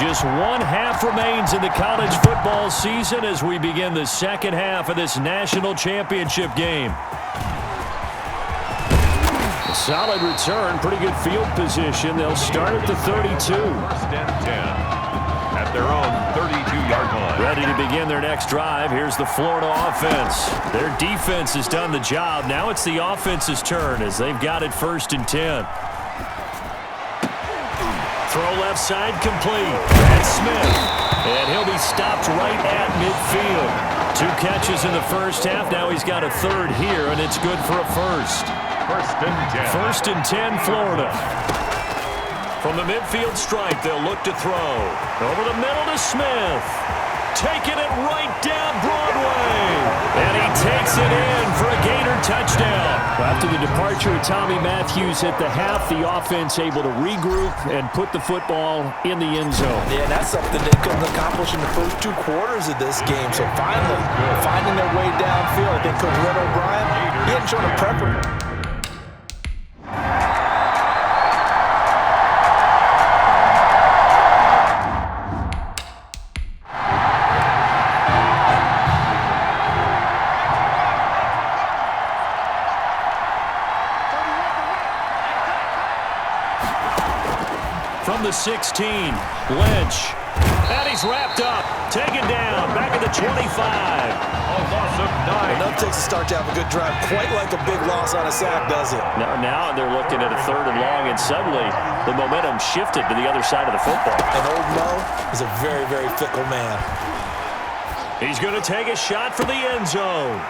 Just one half remains in the college football season as we begin the second half of this national championship game. A solid return, pretty good field position. They'll start at the 32. First and 10 at their own 32-yard line. Ready to begin their next drive. Here's the Florida offense. Their defense has done the job. Now it's the offense's turn as they've got it first and 10. Throw left side complete. That's Smith. And he'll be stopped right at midfield. 2 catches in the first half. Now he's got a third here, and it's good for a first. First and 10. First and 10, Florida. From the midfield stripe, they'll look to throw. Over the middle to Smith. Taking it right down Broadway. And he takes it in for a Gator touchdown. After the departure of Tommy Matthews at the half, the offense able to regroup and put the football in the end zone. Yeah, that's something they couldn't accomplish in the first 2 quarters of this game. So finally, finding their way downfield. I think Coach Red O'Brien, he hadn't shown a preference. From the 16, Lynch. And he's wrapped up. Taken down. Back at the 25. A loss of 9. Enough takes a start to have a good drive. Quite like a big loss on a sack, does it? Now they're looking at a 3rd and long, and suddenly the momentum shifted to the other side of the football. And old Mo is a very, very fickle man. He's going to take a shot for the end zone.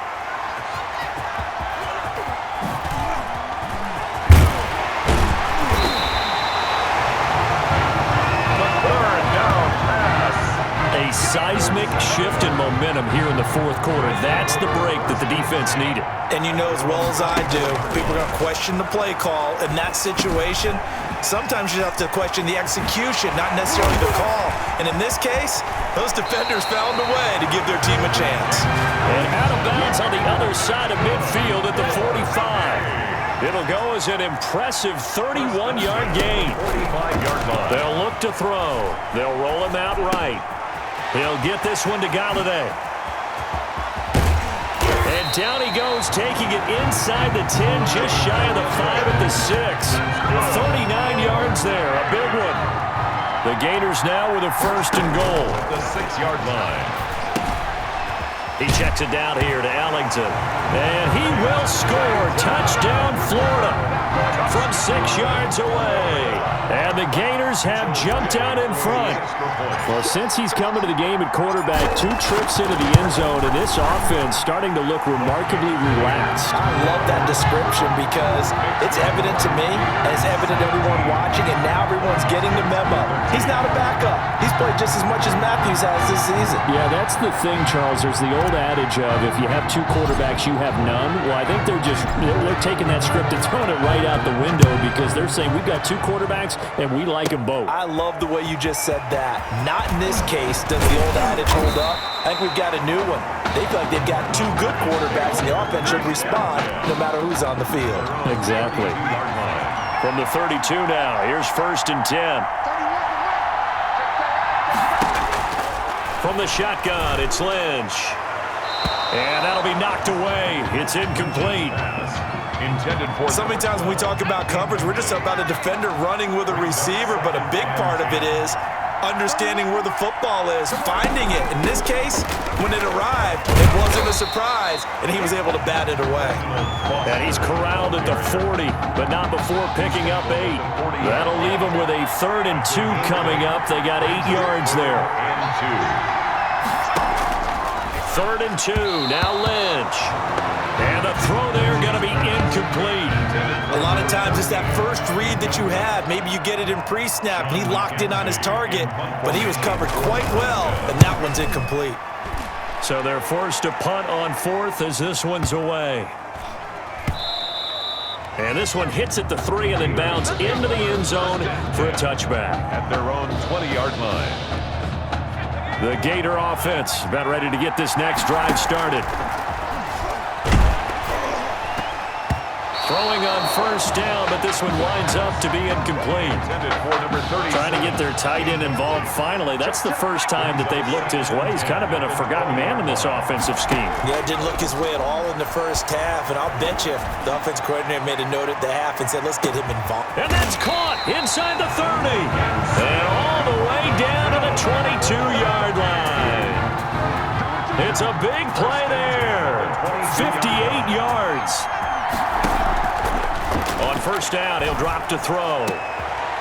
A seismic shift in momentum here in the 4th quarter. That's the break that the defense needed. And you know as well as I do, people are going to question the play call. In that situation, sometimes you have to question the execution, not necessarily the call. And in this case, those defenders found a way to give their team a chance. And out of bounds on the other side of midfield at the 45. It'll go as an impressive 31-yard gain. 45-yard line. They'll look to throw. They'll roll him out right. He'll get this one to Galladay. And down he goes, taking it inside the 10, just shy of the 5 at the 6. 39 yards there, a big one. The Gators now with a first and goal. The 6-yard line. He checks it down here to Ellington. And he will score. Touchdown, Florida. From 6 yards away. And the Gators have jumped out in front. Well, since he's coming to the game at quarterback, 2 trips into the end zone, and this offense starting to look remarkably relaxed. I love that description because it's evident to me, and it's evident to everyone watching, and now everyone's getting the memo. He's not a backup. He's played just as much as Matthews has this season. Yeah, that's the thing, Charles. There's the old adage of if you have 2 quarterbacks, you have none. Well, I think they're taking that script and throwing it right out the window because they're saying we've got 2 quarterbacks and we like them both. I love the way you just said that. Not in this case does the old adage hold up. I think we've got a new one. They feel like they've got 2 good quarterbacks, and the offense should respond no matter who's on the field. Exactly. From the 32 now, here's first and 10. From the shotgun, it's Lynch. And that'll be knocked away. It's incomplete. Intended for. So many times when we talk about coverage, we're just about a defender running with a receiver, but a big part of it is understanding where the football is, finding it. In this case, when it arrived, it wasn't a surprise, and he was able to bat it away. And he's corralled at the 40, but not before picking up 8. That'll leave him with a 3rd and 2 coming up. They got 8 yards there. 3rd and 2, now Lynch. And the throw there going to be incomplete. A lot of times it's that first read that you have. Maybe you get it in pre-snap, and he locked in on his target, but he was covered quite well, and that one's incomplete. So they're forced to punt on 4th as this one's away. And this one hits at the 3 and then bounds into the end zone for a touchback. At their own 20-yard line. The Gator offense about ready to get this next drive started. Throwing on 1st down, but this one winds up to be incomplete. Trying to get their tight end involved finally. That's the first time that they've looked his way. He's kind of been a forgotten man in this offensive scheme. Yeah, it didn't look his way at all in the first half, and I'll bet you the offense coordinator made a note at the half and said, let's get him involved. And that's caught inside the 30. And all the way down to the 22-yard line. It's a big play there. 58 yards. On 1st down, he'll drop to throw.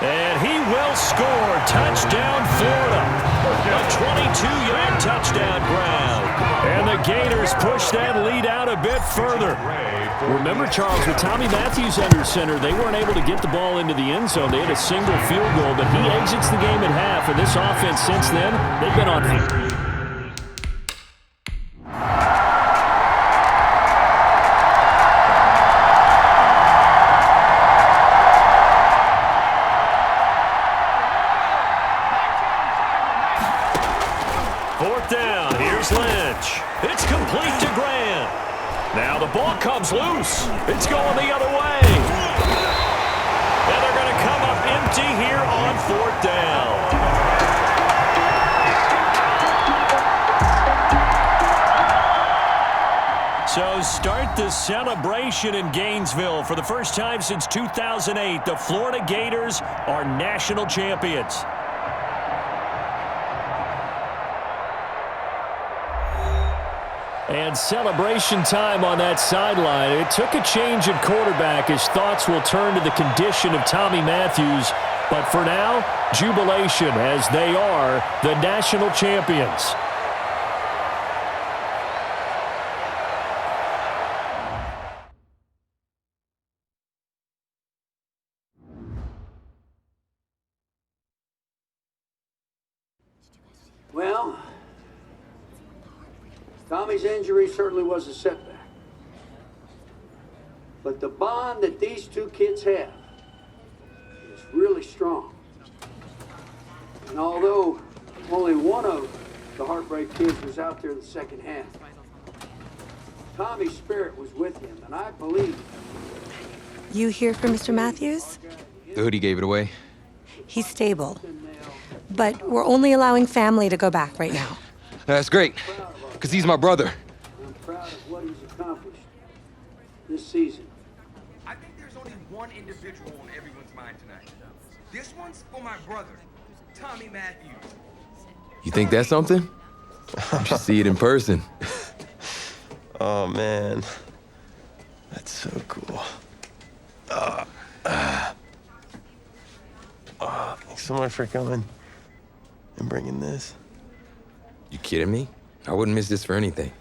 And he will score. Touchdown, Florida. A 22-yard touchdown ground. And the Gators push that lead out a bit further. Remember, Charles, with Tommy Matthews under center, they weren't able to get the ball into the end zone. They had a single field goal, but he exits the game at half. And this offense since then, they've been on. It's complete to Grant. Now the ball comes loose. It's going the other way. And they're going to come up empty here on 4th down. So start the celebration in Gainesville. For the first time since 2008, the Florida Gators are national champions. And celebration time on that sideline. It took a change at quarterback as thoughts will turn to the condition of Tommy Matthews. But for now, jubilation as they are the national champions. Well, Tommy's injury certainly was a setback. But the bond that these two kids have is really strong. And although only one of the Heartbreak Kids was out there in the second half, Tommy's spirit was with him, and I believe... You here for Mr. Matthews? The hoodie gave it away. He's stable. But we're only allowing family to go back right now. That's great, because he's my brother. I'm proud of what he's accomplished this season. I think there's only one individual on everyone's mind tonight. This one's for my brother, Tommy Matthews. You think that's something? You should see it in person. Oh, man. That's so cool. Thanks so much for coming and bringing this. You kidding me? I wouldn't miss this for anything.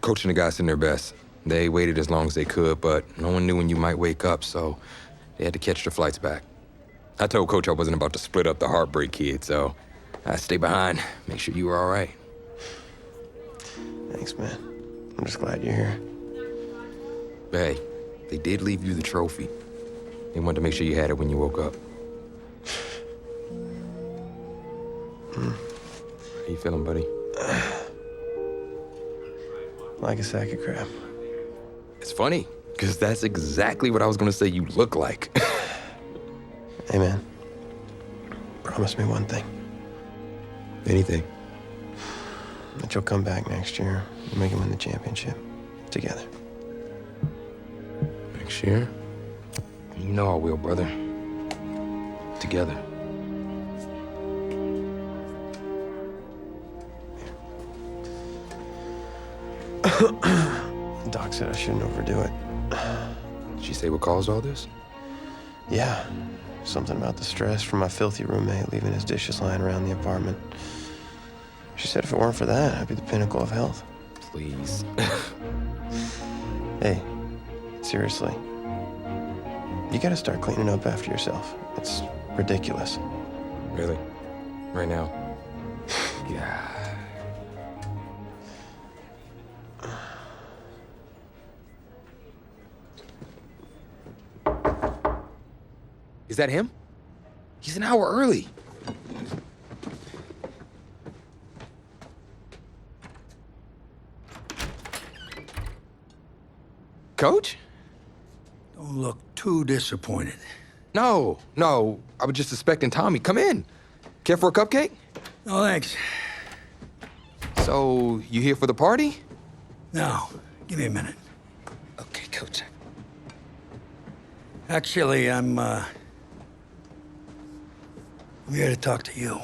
Coach and the guys in their best. They waited as long as they could, but no one knew when you might wake up, so they had to catch the flights back. I told Coach I wasn't about to split up the Heartbreak Kid, so I stayed behind, make sure you were all right. Thanks, man. I'm just glad you're here. But hey, they did leave you the trophy. They wanted to make sure you had it when you woke up. How you feeling, buddy? Like a sack of crap. It's funny, because that's exactly what I was going to say you look like. Hey, man. Promise me one thing. Anything. That you'll come back next year and make him win the championship. Together. Next year? You know I will, brother. Together. Doc said I shouldn't overdo it. Did she say what caused all this? Yeah. Something about the stress from my filthy roommate leaving his dishes lying around the apartment. She said if it weren't for that, I'd be the pinnacle of health. Please. Hey, seriously. You gotta start cleaning up after yourself. It's ridiculous. Really? Right now? Yeah. that him? He's an hour early. Coach? Don't look too disappointed. No. I was just suspecting Tommy. Come in. Care for a cupcake? No, thanks. So, you here for the party? No, give me a minute. Okay, Coach. Actually, I'm here to talk to you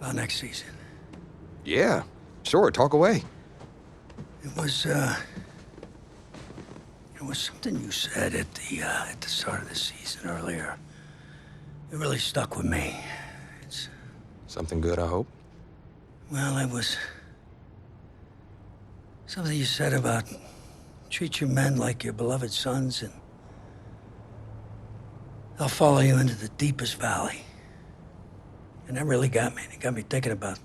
about next season. Yeah, sure, talk away. It was something you said at the start of the season earlier. It really stuck with me. It's, Something good, I hope? well, it was something you said about treat your men like your beloved sons, and they'll follow you into the deepest valley. And that really got me. It got me thinking about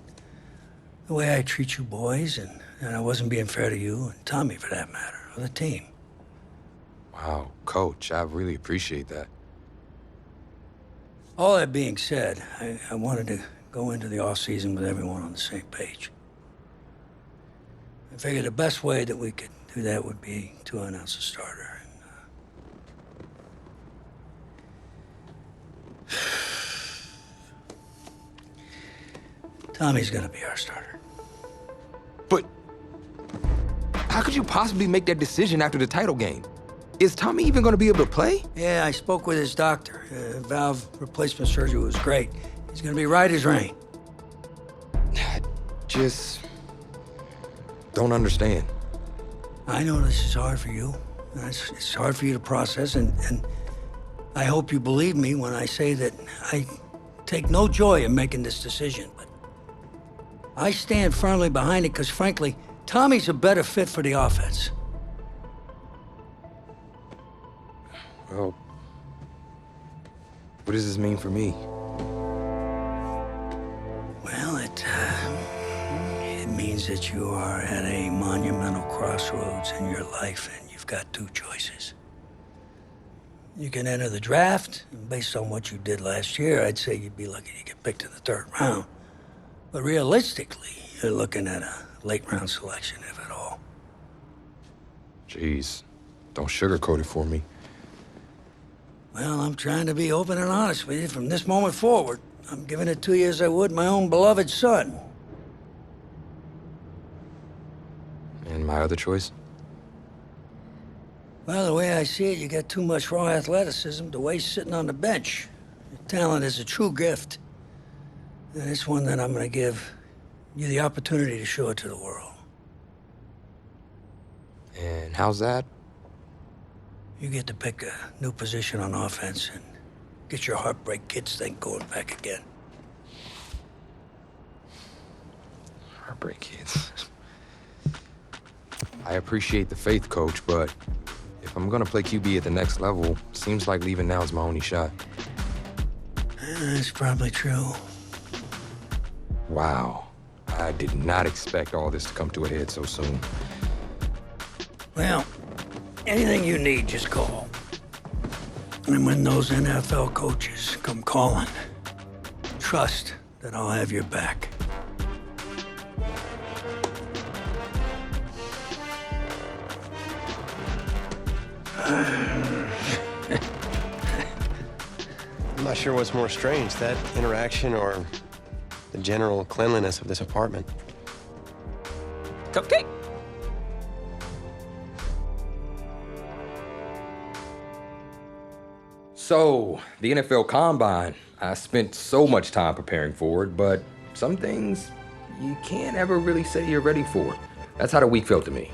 the way I treat you boys, and I wasn't being fair to you, and Tommy for that matter, or the team. Wow, Coach, I really appreciate that. All that being said, I wanted to go into the off-season with everyone on the same page. I figured the best way that we could do that would be to announce a starter. Tommy's gonna be our starter. But how could you possibly make that decision after the title game? Is Tommy even going to be able to play? Yeah, I spoke with his doctor. Valve replacement surgery was great. He's gonna be right as rain. I just don't understand. I know this is hard for you. It's hard for you to process, and I hope you believe me when I say that I take no joy in making this decision. But I stand firmly behind it because, frankly, Tommy's a better fit for the offense. Well, what does this mean for me? Well, it means that you are at a monumental crossroads in your life, and you've got two choices. You can enter the draft, and based on what you did last year, I'd say you'd be lucky to get picked in the third round. But realistically, you're looking at a late-round selection, if at all. Jeez, don't sugarcoat it for me. Well, I'm trying to be open and honest with you from this moment forward. I'm giving it to you as I would my own beloved son. And my other choice? Well, the way I see it, you got too much raw athleticism to waste sitting on the bench. Your talent is a true gift. And it's one that I'm gonna give you the opportunity to show it to the world. And how's that? You get to pick a new position on offense and get your heartbreak kids thing going back again. Heartbreak kids. I appreciate the faith, Coach, but if I'm gonna play QB at the next level, seems like leaving now is my only shot. That's probably true. Wow. I did not expect all this to come to a head so soon. Well, anything you need, just call. And when those NFL coaches come calling, trust that I'll have your back. I'm not sure what's more strange, that interaction or the general cleanliness of this apartment. Cupcake! So, the NFL Combine, I spent so much time preparing for it, but some things you can't ever really say you're ready for. That's how the week felt to me.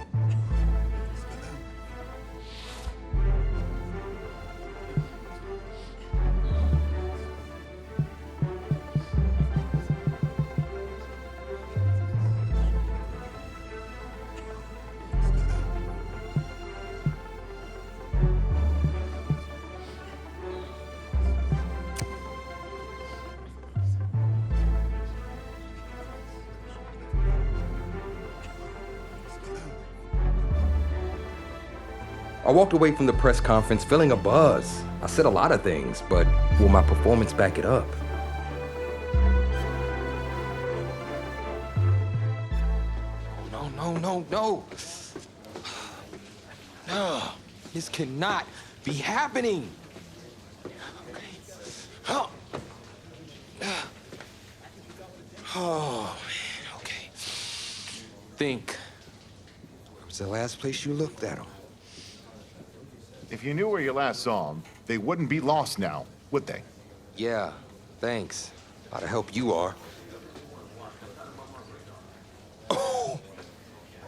I walked away from the press conference feeling a buzz. I said a lot of things, but will my performance back it up? No. No, this cannot be happening. Oh, man, okay. Think, where was the last place you looked at him? If you knew where you last saw them, they wouldn't be lost now, would they? Yeah, thanks. A lot of help you are.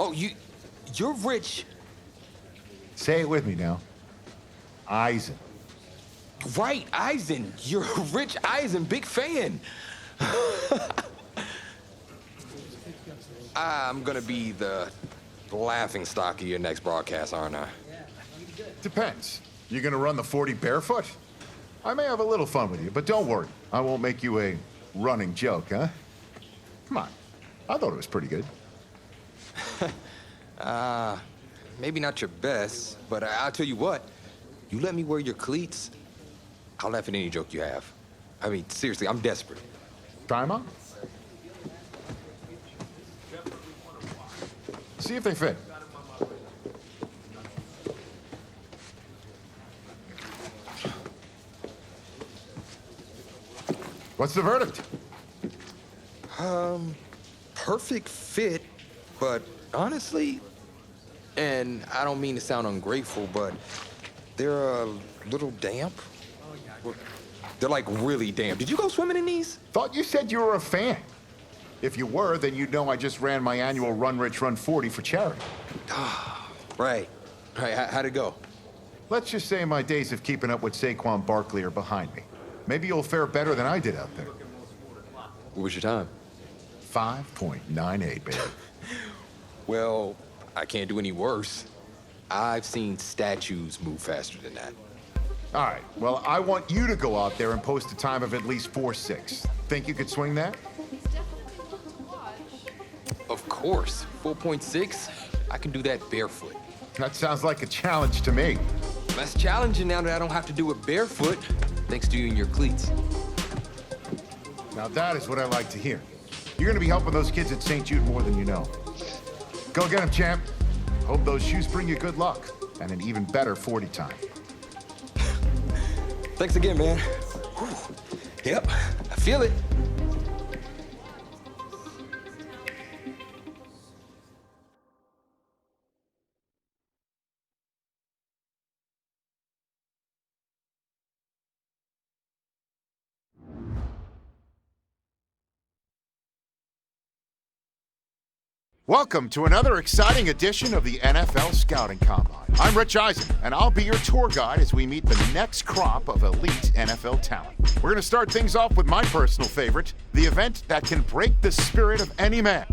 Oh, you're rich. Say it with me now. Eisen. Right, Eisen. You're Rich Eisen, big fan. I'm gonna be the laughingstock of your next broadcast, aren't I? Depends. You gonna run the 40 barefoot? I may have a little fun with you, but don't worry. I won't make you a running joke, huh? Come on. I thought it was pretty good. Maybe not your best, but I'll tell you what. You let me wear your cleats, I'll laugh at any joke you have. I mean, seriously, I'm desperate. Time on. See if they fit. What's the verdict? Perfect fit, but honestly, and I don't mean to sound ungrateful, but they're a little damp. They're like really damp. Did you go swimming in these? Thought you said you were a fan. If you were, then you'd know I just ran my annual Run Rich, Run 40 for charity. Right. How'd it go? Let's just say my days of keeping up with Saquon Barkley are behind me. Maybe you'll fare better than I did out there. What was your time? 5.98, baby. Well, I can't do any worse. I've seen statues move faster than that. All right, well, I want you to go out there and post a time of at least 4.6. Think you could swing that? Of course. 4.6? I can do that barefoot. That sounds like a challenge to me. Less challenging now that I don't have to do it barefoot, thanks to you and your cleats. Now that is what I like to hear. You're gonna be helping those kids at St. Jude more than you know. Go get them, champ. Hope those shoes bring you good luck and an even better 40 time. Thanks again, man. Whew. Yep, I feel it. Welcome to another exciting edition of the NFL Scouting Combine. I'm Rich Eisen, and I'll be your tour guide as we meet the next crop of elite NFL talent. We're going to start things off with my personal favorite, the event that can break the spirit of any man,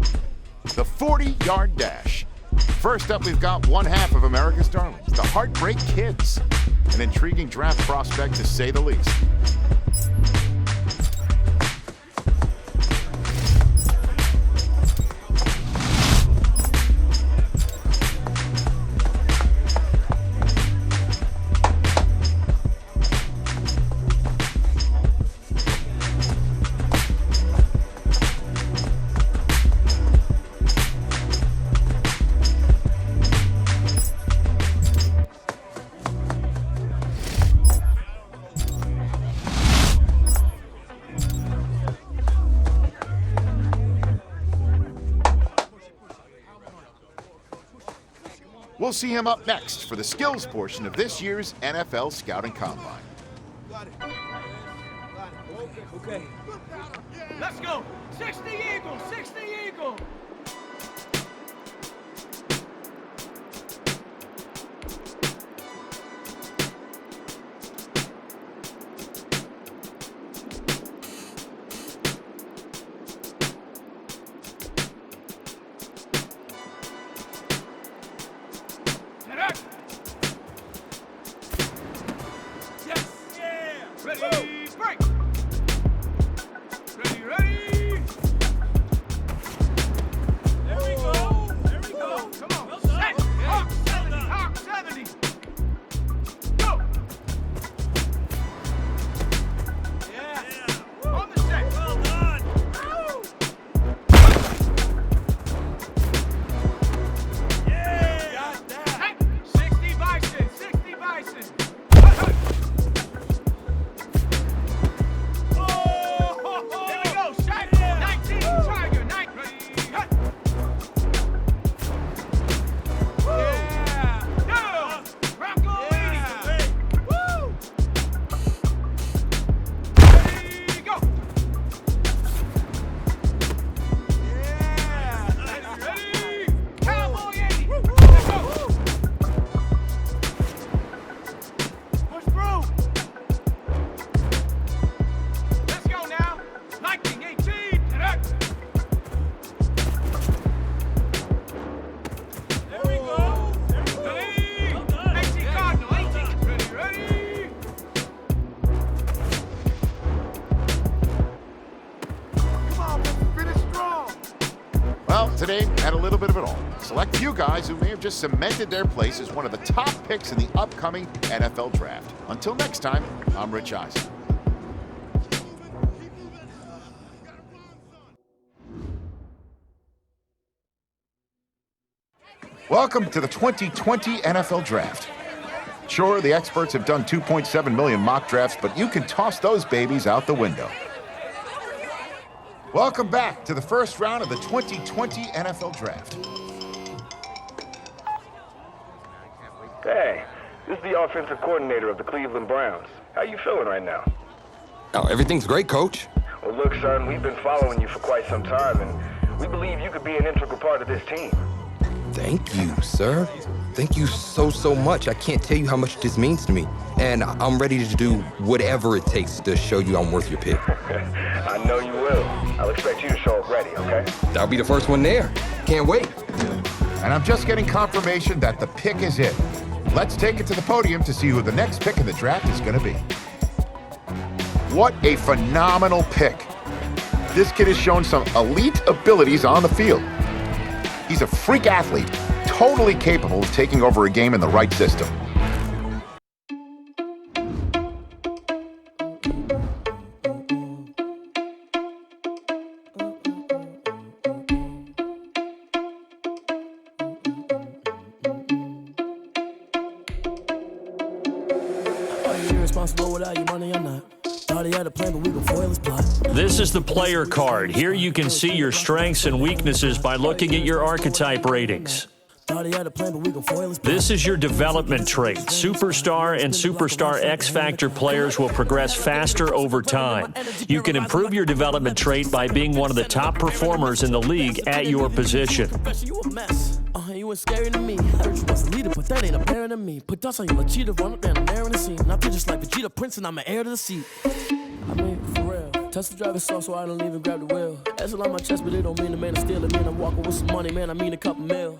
the 40-yard dash. First up, we've got one half of America's darlings, the Heartbreak Kids, an intriguing draft prospect to say the least. We'll see him up next for the skills portion of this year's NFL Scouting Combine. Got it. Okay. Let's go. 60 Eagle, 60 Eagle. little bit of it all. Select few guys who may have just cemented their place as one of the top picks in the upcoming NFL Draft. Until next time, I'm Rich Eisen. Welcome to the 2020 NFL Draft. Sure, the experts have done 2.7 million mock drafts, but you can toss those babies out the window. Welcome back to the first round of the 2020 NFL Draft. Hey, this is the offensive coordinator of the Cleveland Browns. How you feeling right now? Oh, everything's great, Coach. Well, look, son, we've been following you for quite some time, and we believe you could be an integral part of this team. Thank you, sir. Thank you so much. I can't tell you how much this means to me. And I'm ready to do whatever it takes to show you I'm worth your pick. I know you will. I'll expect you to show up ready, okay? I'll be the first one there. Can't wait. And I'm just getting confirmation that the pick is it. Let's take it to the podium to see who the next pick in the draft is going to be. What a phenomenal pick. This kid has shown some elite abilities on the field. He's a freak athlete, totally capable of taking over a game in the right system. This is the player card. Here you can see your strengths and weaknesses by looking at your archetype ratings. This is your development trait. Superstar and Superstar X-Factor players will progress faster over time. You can improve your development trait by being one of the top performers in the league at your position. You ain't scary to me. I heard you was a leader, but that ain't apparent to me. Put dust on you, Cheetah, run up down the air in the scene. I feel just like Vegeta Prince, and I'm an heir to the seat. I mean, for real. Touch the driver's soft, so I don't even grab the wheel. That's a lot on my chest, but it don't mean the man is stealing. Man, I'm walking with some money, man. I mean a couple mil.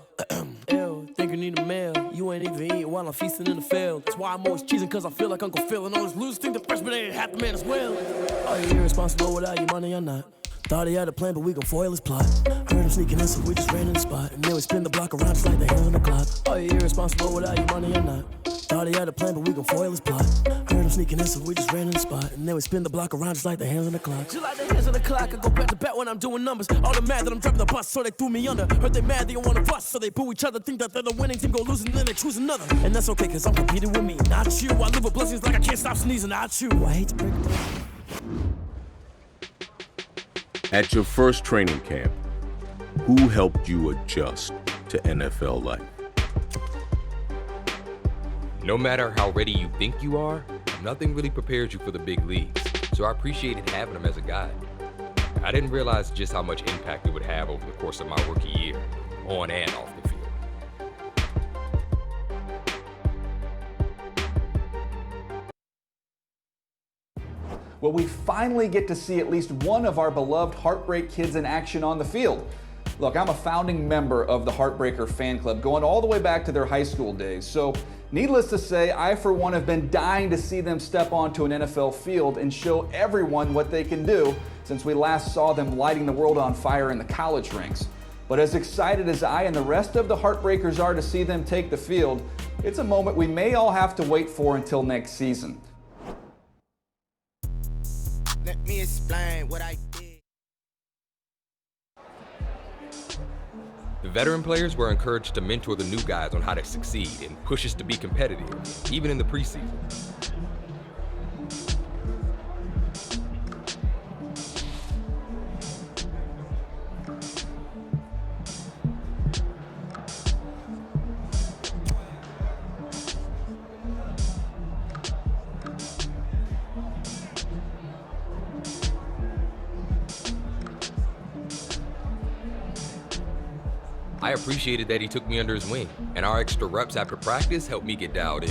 Ew, think you need a meal. You ain't even eating while I'm feasting in the field. That's why I'm always cheesing, cause I feel like Uncle Phil. And all those losers think the freshman ain't half the man as well. Are you irresponsible without your money or not? Thought he had a plan, but we gon' foil his plot. Heard him sneaking in, so we just ran in the spot. And then we spin the block around just like the hands on the clock. Are you irresponsible without your money or not? Thought he had a plan, but we gon' foil his plot. Heard him sneaking in, so we just ran in the spot. And then we spin the block around just like the hands on the clock. Just like the hands on the clock, I go back to back when I'm doing numbers. All the mad that I'm driving the bus, so they threw me under. Heard they mad, they don't wanna bust, so they boo each other. Think that they're the winning team, go losing, then they choose another. And that's okay, cause I'm competing with me, not you. I live with blessings like I can't stop sneezing, not you. I hate to break it down. At your first training camp, who helped you adjust to NFL life? No matter how ready you think you are, nothing really prepares you for the big leagues. So I appreciated having him as a guide. I didn't realize just how much impact it would have over the course of my rookie year, on and off the field. Well, we finally get to see at least one of our beloved Heartbreak Kids in action on the field. Look, I'm a founding member of the Heartbreaker fan club, going all the way back to their high school days. So, needless to say, I for one have been dying to see them step onto an NFL field and show everyone what they can do since we last saw them lighting the world on fire in the college ranks. But as excited as I and the rest of the Heartbreakers are to see them take the field, it's a moment we may all have to wait for until next season. Let me explain what I did. The veteran players were encouraged to mentor the new guys on how to succeed and push us to be competitive, even in the preseason. I appreciated that he took me under his wing, and our extra reps after practice helped me get dialed in.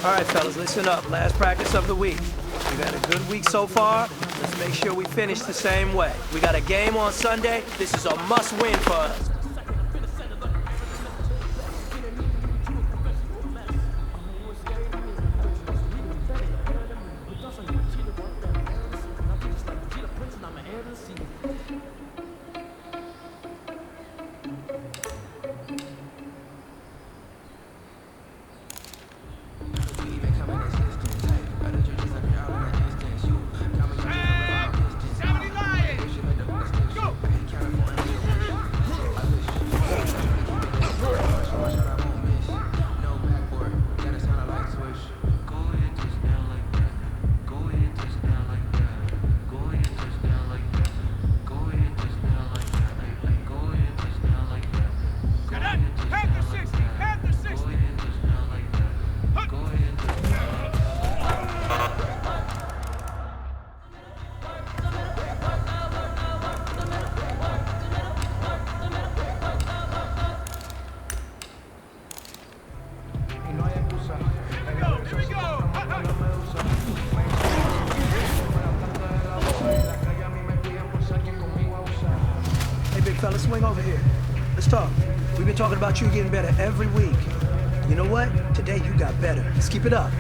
All right, fellas, listen up. Last practice of the week. We've had a good week so far. Let's make sure we finish the same way. We got a game on Sunday. This is a must-win for us. Let's swing over here. Let's talk. We've been talking about you getting better every week. You know what? Today you got better. Let's keep it up.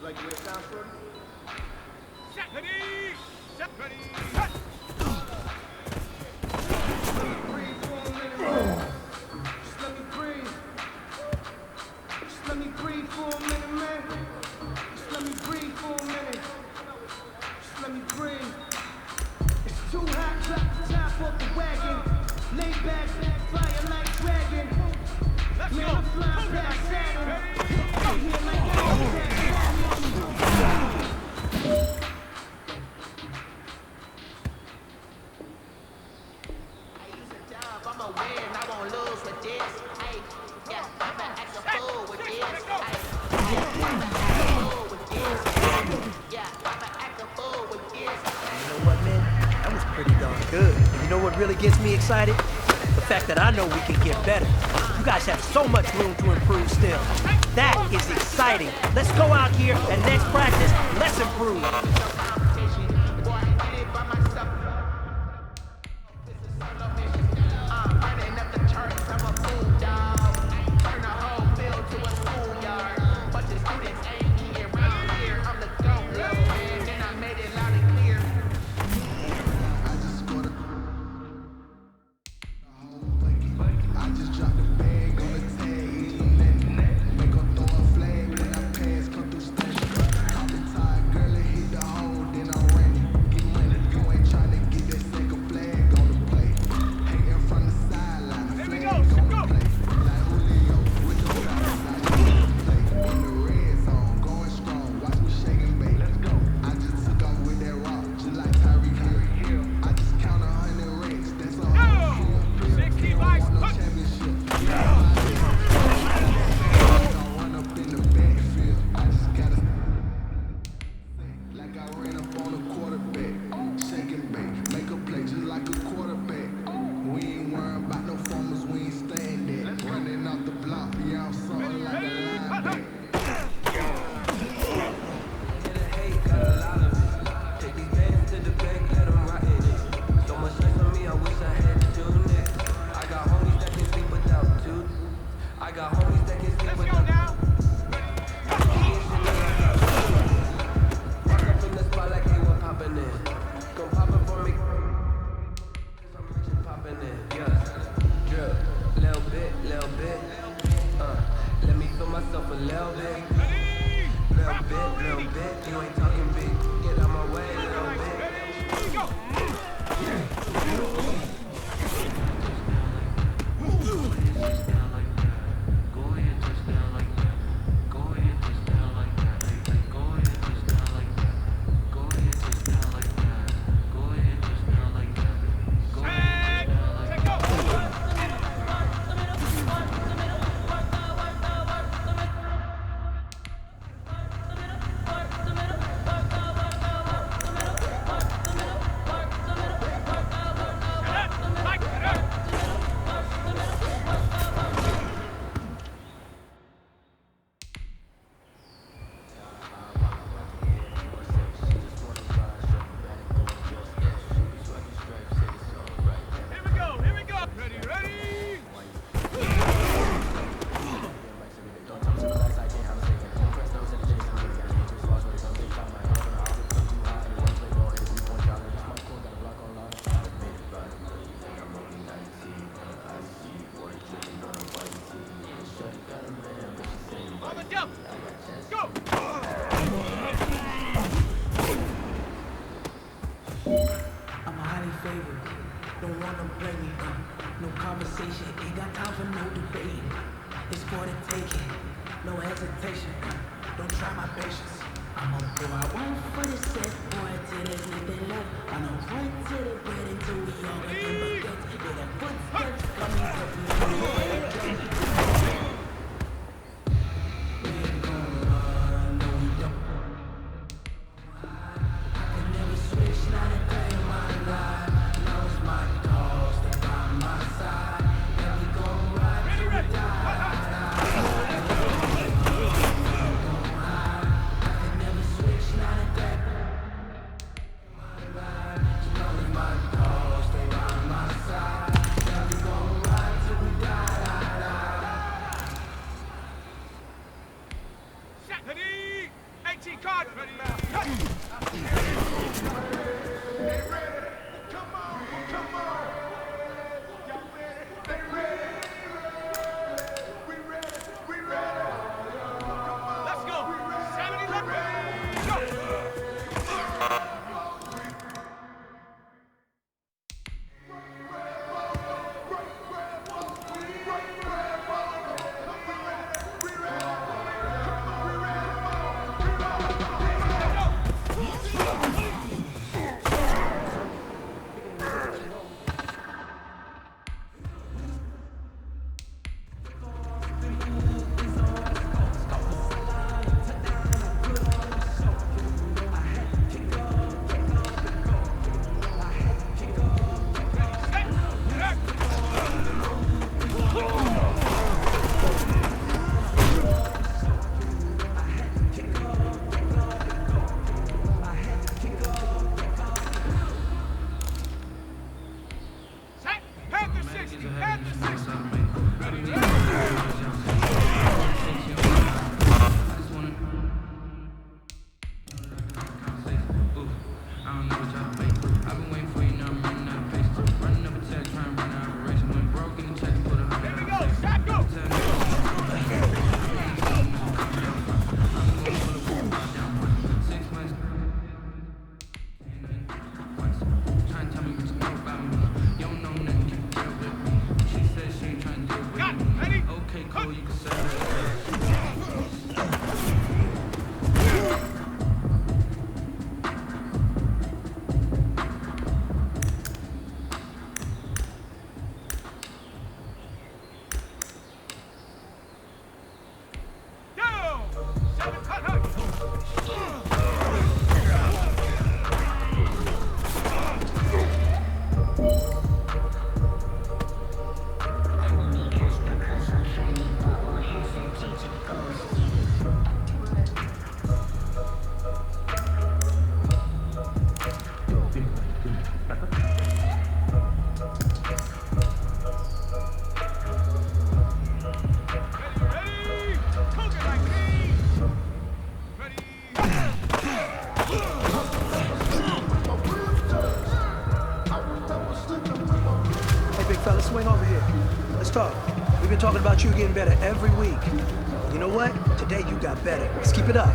Like the way it sounds, Shorty? Really gets me excited? The fact that I know we can get better. You guys have so much room to improve still. That is exciting. Let's go out here and next practice, let's improve. I'm highly favored. Don't wanna play me. No conversation. Ain't got time for no debate. It's for the taking. No hesitation. Don't try my patience. I'm gonna pour out one for the set. Boy, till there's nothing left. I'm gonna run to the bread until we all got them baguettes. Hear the footsteps coming up. We ain't gonna run, no we don't. I can never switch, not a day in my life. Knows my dogs, they by my side. And we gon' ride till we die. Swing over here. Let's talk. We've been talking about you getting better every week. You know what? Today you got better. Let's keep it up.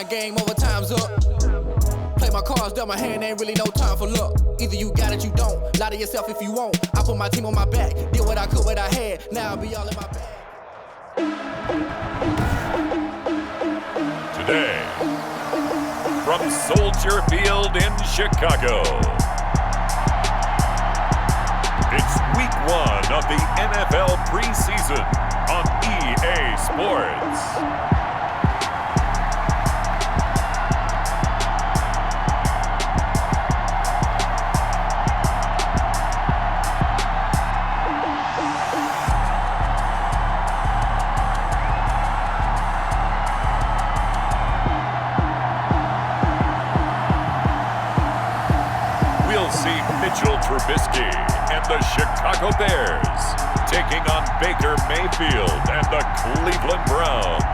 Game over, time's up. Play my cards, dealt my hand, ain't really no time for luck. Either you got it, you don't. Lie to yourself if you won't. I put my team on my back, did what I could, what I had. Now I'll be all in my bag. Today, from Soldier Field in Chicago, it's week 1 of the NFL preseason on EA Sports. the Chicago Bears, taking on Baker Mayfield and the Cleveland Browns.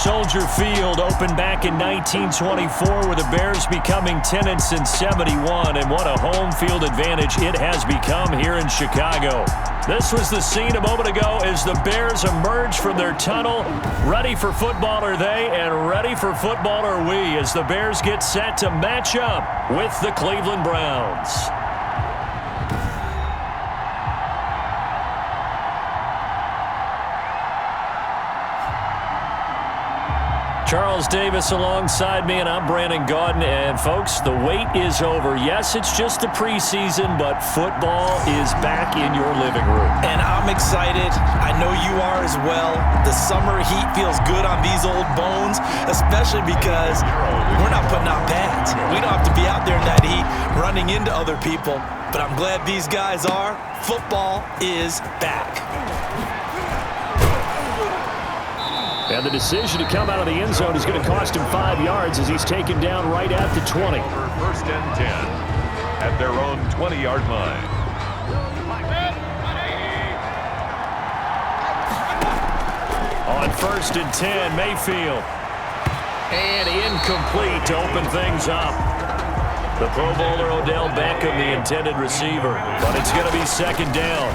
Soldier Field opened back in 1924 with the Bears becoming tenants in 71, and what a home field advantage it has become here in Chicago. This was the scene a moment ago as the Bears emerge from their tunnel. Ready for football are they, and ready for football are we as the Bears get set to match up with the Cleveland Browns. Charles Davis alongside me, and I'm Brandon Gaudin. And folks, the wait is over. Yes, it's just the preseason, but football is back in your living room. And I'm excited. I know you are as well. The summer heat feels good on these old bones, especially because we're not putting on pads. We don't have to be out there in that heat running into other people. But I'm glad these guys are. Football is back. And the decision to come out of the end zone is going to cost him 5 yards as he's taken down right at the 20. First and 10 at their own 20-yard line. On first and 10, Mayfield. And incomplete to open things up. The Pro Bowler Odell Beckham, the intended receiver. But it's going to be second down.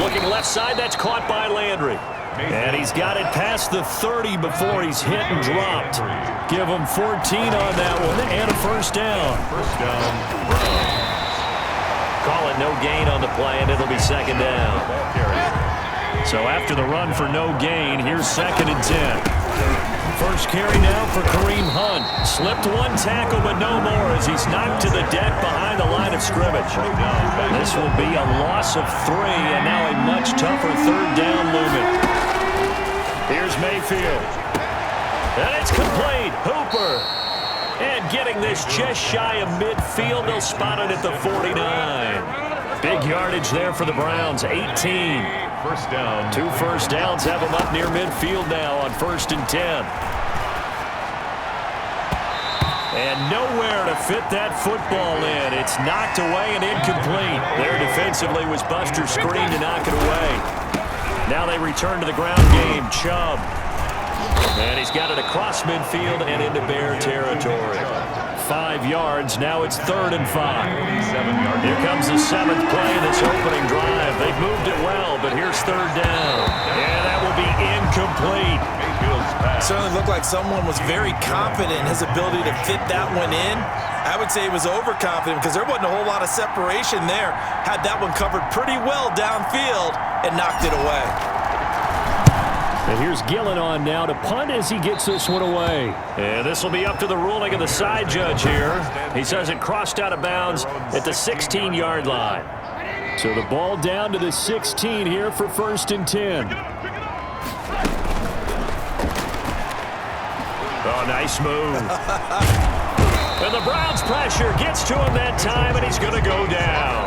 Looking left side, that's caught by Landry. And he's got it past the 30 before he's hit and dropped. Give him 14 on that one and a first down. First down, Browns. Call it no gain on the play, and it'll be second down. So after the run for no gain, here's second and 10. First carry now for Kareem Hunt. Slipped one tackle, but no more as he's knocked to the deck behind the line of scrimmage. This will be a loss of 3, and now a much tougher third down looming. Here's Mayfield. And it's complete. Hooper. And getting this just shy of midfield. They'll spot it at the 49. Big yardage there for the Browns. 18. First down. 2 first downs have them up near midfield now on first and 10. And nowhere to fit that football in. It's knocked away and incomplete. There defensively was Buster's screen to knock it away. Now they return to the ground game. Chubb. And he's got it across midfield and into Bear territory. 5 yards. Now it's third and 5. Here comes the 7th play of this opening drive. They've moved it well, but here's third down. And that will be incomplete. Certainly looked like someone was very confident in his ability to fit that one in. I would say he was overconfident because there wasn't a whole lot of separation there. Had that one covered pretty well downfield and knocked it away. And here's Gillen on now to punt as he gets this one away. And this will be up to the ruling of the side judge here. He says it crossed out of bounds at the 16-yard line. So the ball down to the 16 here for first and 10. Oh, nice move. And the Browns pressure gets to him that time, and he's going to go down.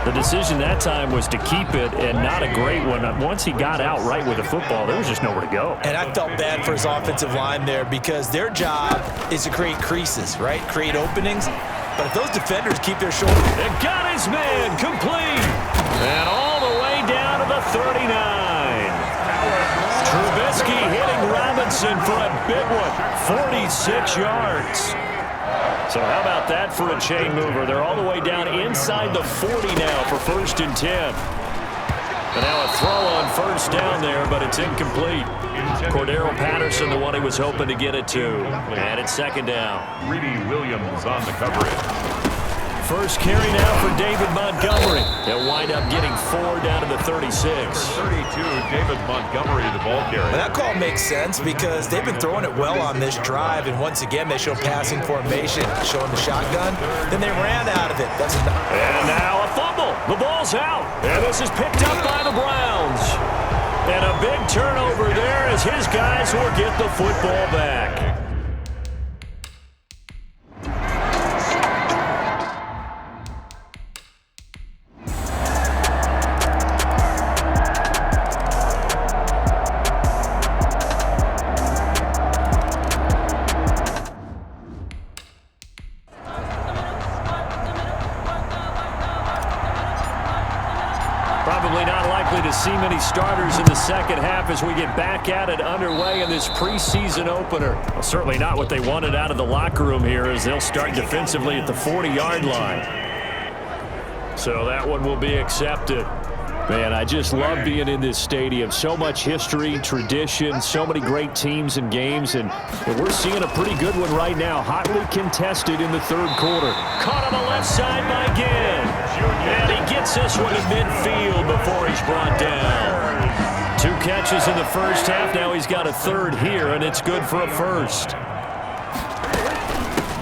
The decision that time was to keep it, and not a great one. Once he got out right with the football, there was just nowhere to go. And I felt bad for his offensive line there because their job is to create creases, right? Create openings. But if those defenders keep their shoulders... And got his man complete. And all the way down to the 39. Trubisky hitting Robinson for a big one. 46 yards. So how about that for a chain mover? They're all the way down inside the 40 now for first and 10. And now a throw on first down there, but it's incomplete. Cordero Patterson, the one he was hoping to get it to. And it's second down. Greedy Williams on the coverage. First carry now for David Montgomery. They'll wind up getting 4 down to the 36. 32, David Montgomery, the ball carrier. Well, that call makes sense because they've been throwing it well on this drive, and once again they show passing formation, showing the shotgun. Then they ran out of it. And now a fumble. The ball's out. And this is picked up by the Browns. And a big turnover there as his guys will get the football back. Probably not likely to see many starters in the second half as we get back at it underway in this preseason opener. Well, certainly not what they wanted out of the locker room here as they'll start defensively at the 40-yard line. So that one will be accepted. Man, I just love being in this stadium. So much history, tradition, so many great teams and games, and we're seeing a pretty good one right now. Hotly contested in the third quarter. Caught on the left side by Ginn. And he gets this one to midfield before he's brought down. 2 catches in the first half. Now he's got a third here, and it's good for a first.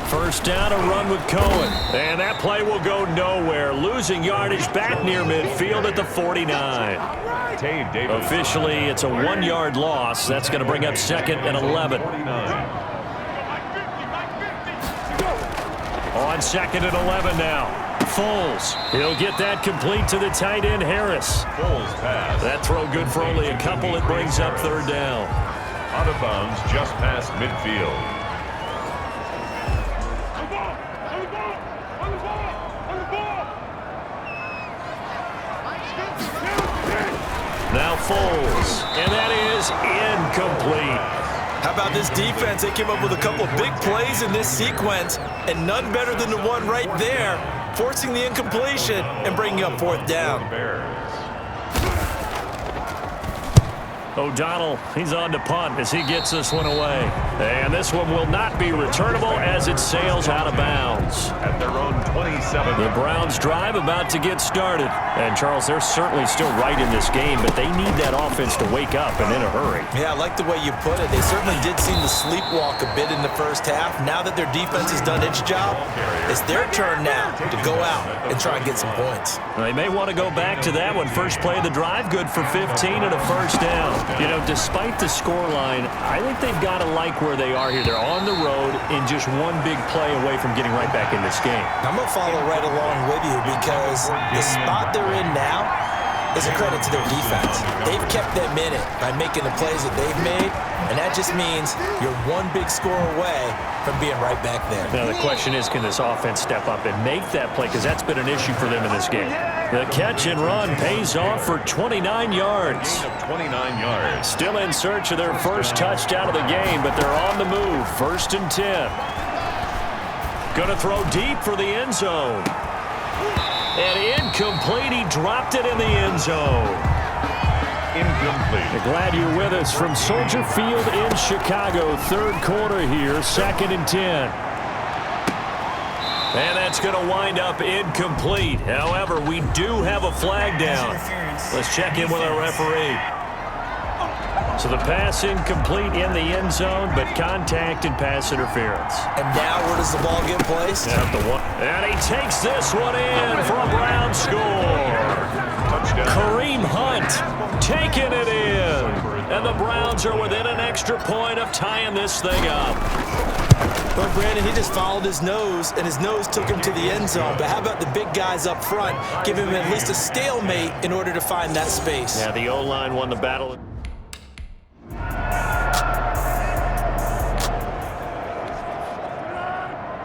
First down, a run with Cohen. And that play will go nowhere. Losing yardage back near midfield at the 49. Officially, it's a 1-yard loss. That's going to bring up 2nd and 11. On 2nd and 11 now. Foles. He'll get that complete to the tight end, Harris. Foles pass. That throw good for only a couple. It brings up 3rd down. Out of bounds just past midfield. Now Foles, and that is incomplete. How about this defense? They came up with a couple of big plays in this sequence, and none better than the one right there, forcing the incompletion and bringing up 4th down. O'Donnell, he's on to punt as he gets this one away. And this one will not be returnable as it sails out of bounds. At their own 27. The Browns drive about to get started. And, Charles, they're certainly still right in this game, but they need that offense to wake up and in a hurry. Yeah, I like the way you put it. They certainly did seem to sleepwalk a bit in the first half. Now that their defense has done its job, it's their turn now to go out and try and get some points. They may want to go back to that one. First play of the drive, good for 15 and a first down. You know, despite the scoreline, I think they've got to like where they are here. They're on the road in just one big play away from getting right back in this game. I'm going to follow right along with you because the spot they're in now is a credit to their defense. They've kept them in it by making the plays that they've made, and that just means you're one big score away from being right back there. Now the question is, can this offense step up and make that play? Because that's been an issue for them in this game. The catch and run pays off for 29 yards. 29 yards. Still in search of their first touchdown of the game, but they're on the move. 1st and 10. Going to throw deep for the end zone. And incomplete. He dropped it in the end zone. Incomplete. Glad you're with us from Soldier Field in Chicago. 3rd quarter here, 2nd and 10. And that's going to wind up incomplete. However, we do have a flag down. Let's check in with our referee. So the pass incomplete in the end zone, but contact and pass interference. And now where does the ball get placed? At the one. And he takes this one in for a Brown score. Touchdown. Kareem Hunt taking it in. And the Browns are within an extra point of tying this thing up. Well, Brandon, he just followed his nose, and his nose took him to the end zone. But how about the big guys up front? Give him at least a stalemate in order to find that space. Yeah, the O-line won the battle.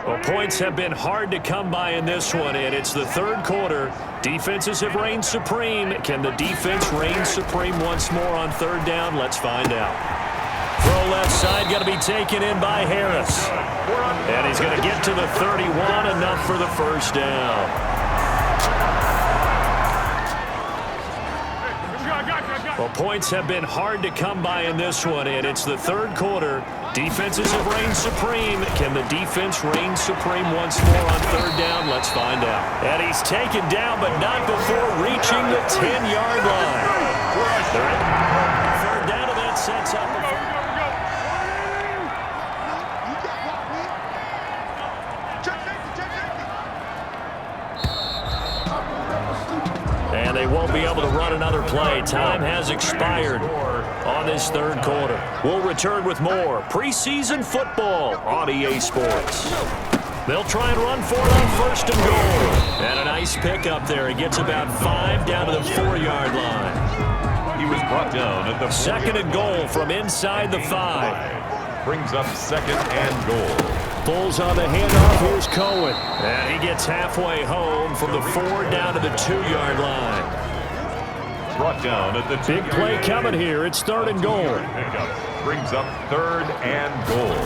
Well, points have been hard to come by in this one, and it's the 3rd quarter. Defenses have reigned supreme. Can the defense reign supreme once more on 3rd down? Let's find out. Throw left side, going to be taken in by Harris. And he's going to get to the 31, enough for the first down. Well, points have been hard to come by in this one, and it's the 3rd quarter. Defenses have reigned supreme. Can the defense reign supreme once more on 3rd down? Let's find out. And he's taken down, but not before reaching the 10-yard line. 3rd down, and that sets up a... And they won't be able to run another play. Time has expired on this 3rd quarter. We'll return with more preseason football on EA Sports. They'll try and run for it on 1st and goal. And a nice pickup there. He gets about 5 down to the 4-yard line. He was brought down at the 2nd and goal from inside the 5. Brings up 2nd and goal. Bulls on the handoff. Here's Cohen. And he gets halfway home from the 4 down to the 2-yard line. Brought down at the big play coming here. It's 3rd and goal. Pickup brings up 3rd and goal.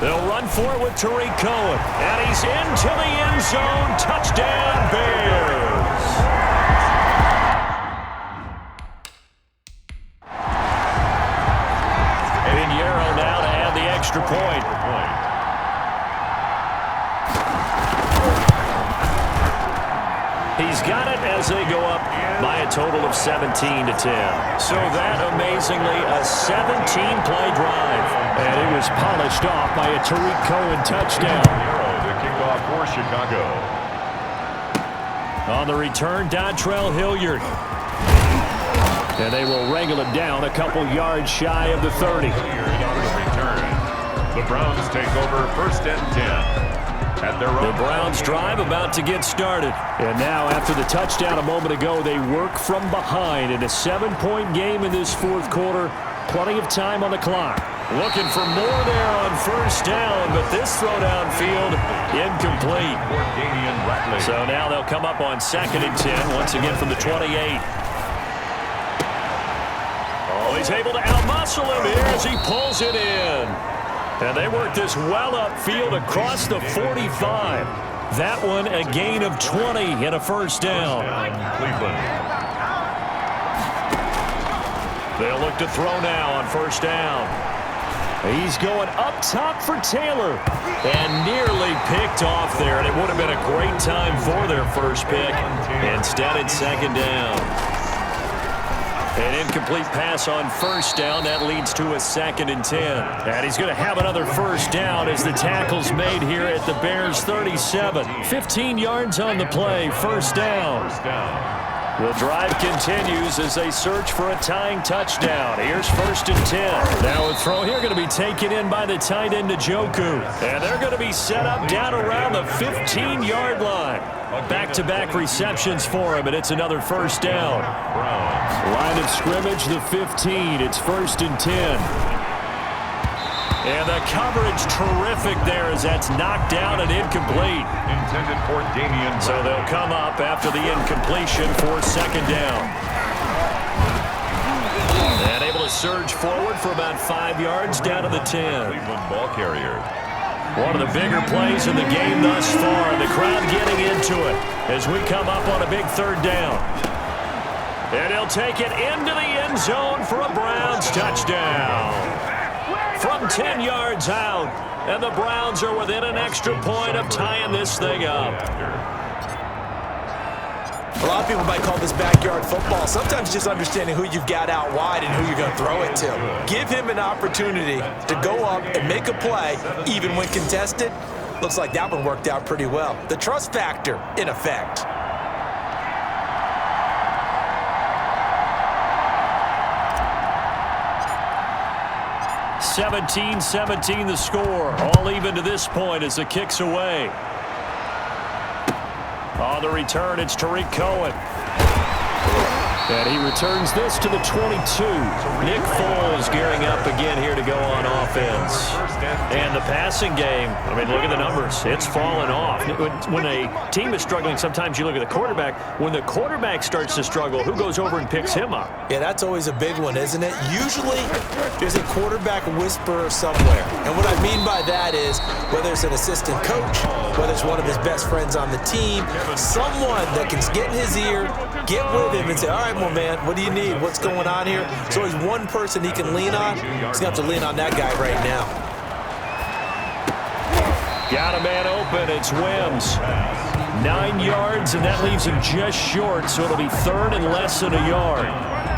They'll run for it with Tariq Cohen. And he's into the end zone. Touchdown, Bears. Pinheiro now to add the extra point. He's got it as they go up by a total of 17-10. So that, amazingly, a 17-play drive. And it was polished off by a Tariq Cohen touchdown. The kickoff for Chicago. On the return, Dontrell Hilliard. And they will wrangle him down a couple yards shy of the 30. Hilliard on the return. The Browns take over 1st and 10. The Browns drive about to get started. And now, after the touchdown a moment ago, they work from behind in a 7-point game in this 4th quarter. Plenty of time on the clock. Looking for more there on 1st down, but this throw downfield incomplete. So now they'll come up on 2nd and 10, once again from the 28. Oh, he's able to outmuscle him here as he pulls it in. And they work this well upfield across the 45. That one a gain of 20 and a 1st down. Cleveland. They'll look to throw now on 1st down. He's going up top for Taylor. And nearly picked off there. And it would have been a great time for their first pick. Instead, it's 2nd down. An incomplete pass on 1st down. That leads to a 2nd and 10. And he's going to have another 1st down as the tackle's made here at the Bears' 37. 15 yards on the play. 1st down. The drive continues as they search for a tying touchdown. Here's 1st and 10. Now a throw here going to be taken in by the tight end Njoku. And they're going to be set up down around the 15-yard line. Back-to-back receptions for him, and it's another 1st down. Line of scrimmage, the 15. It's 1st and 10. And the coverage terrific there as that's knocked down and incomplete. Intended for Damian. So they'll come up after the incompletion for 2nd down. And able to surge forward for about 5 yards down to the 10. Cleveland ball carrier. One of the bigger plays in the game thus far. The crowd getting into it as we come up on a big 3rd down. And he'll take it into the end zone for a Browns touchdown. From 10 yards out. And the Browns are within an extra point of tying this thing up. A lot of people might call this backyard football. Sometimes just understanding who you've got out wide and who you're going to throw it to. Give him an opportunity to go up and make a play, even when contested. Looks like that one worked out pretty well. The trust factor, in effect. (17-17) the score. All even to this point as the kick's away. On the return, it's Tariq Cohen. And he returns this to the 22. Nick Foles gearing up again here to go on offense. And the passing game, I mean, look at the numbers. It's fallen off. When a team is struggling, sometimes you look at the quarterback. When the quarterback starts to struggle, who goes over and picks him up? Yeah, that's always a big one, isn't it? Usually, there's a quarterback whisperer somewhere. And what I mean by that is, whether it's an assistant coach, whether it's one of his best friends on the team, someone that can get in his ear, get with him and say, all right, well, man, what do you need? What's going on here? So he's one person he can lean on. He's going to have to lean on that guy right now. Got a man open. It's Wims. 9 yards, and that leaves him just short, so it'll be 3rd and less than a yard.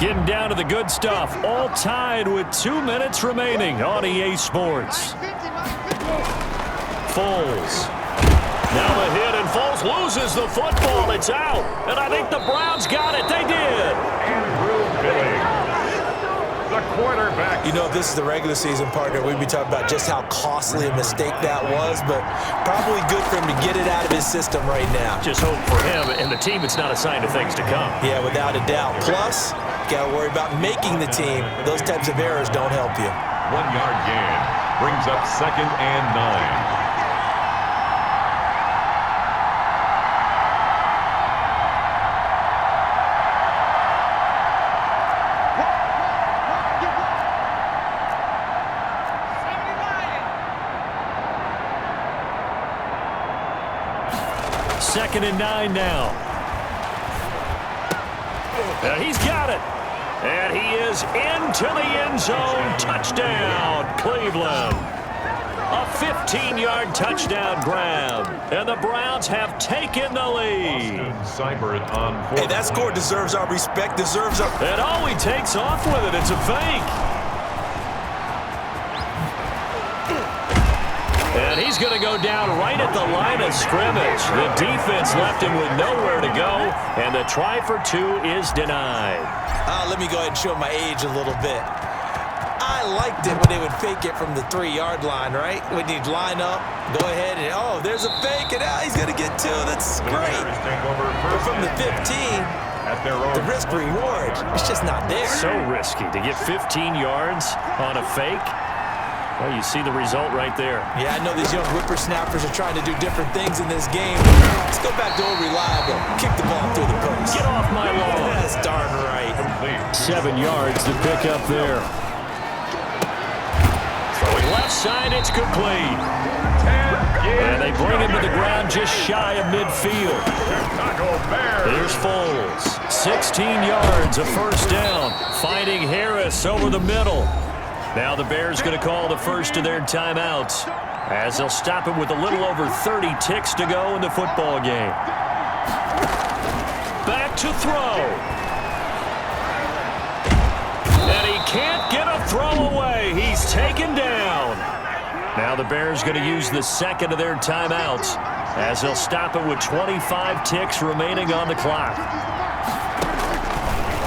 Getting down to the good stuff. All tied with 2 minutes remaining on EA Sports. Foles. Now the hit, and Foles loses the football. It's out. And I think the Browns got it. They did. Andrew Billings, the quarterback. You know, if this is the regular season, partner, we'd be talking about just how costly a mistake that was, but probably good for him to get it out of his system right now. Just hope for him and the team it's not a sign of things to come. Yeah, without a doubt. Plus, got to worry about making the team. Those types of errors don't help you. 1 yard gain brings up 2nd and 9. 2nd and 9 now. He's got it. And he is into the end zone. Touchdown, Cleveland. A 15-yard touchdown grab. And the Browns have taken the lead. Hey, that score deserves our respect, deserves our... And oh, he takes off with it. It's a fake. And he's going to go down right at the line of scrimmage. The defense left him with nowhere to go, and the try for 2 is denied. Let me go ahead and show my age a little bit. I liked it when they would fake it from the 3-yard line, right? When you'd line up, go ahead, and oh, there's a fake, and he's going to get 2. That's great. But from the 15, the risk-reward, it's just not there. So risky to get 15 yards on a fake. Well, you see the result right there. Yeah, I know these young whippersnappers are trying to do different things in this game. Let's go back to old reliable. Kick the ball through the post. Get off my lawn. That's darn right. 7 yards to pick up there. Throwing left side, it's complete. And they bring him to the ground just shy of midfield. Here's Foles. 16 yards, a first down. Finding Harris over the middle. Now the Bears going to call the first of their timeouts as they'll stop it with a little over 30 ticks to go in the football game. Back to throw. And he can't get a throw away. He's taken down. Now the Bears going to use the second of their timeouts as they'll stop it with 25 ticks remaining on the clock.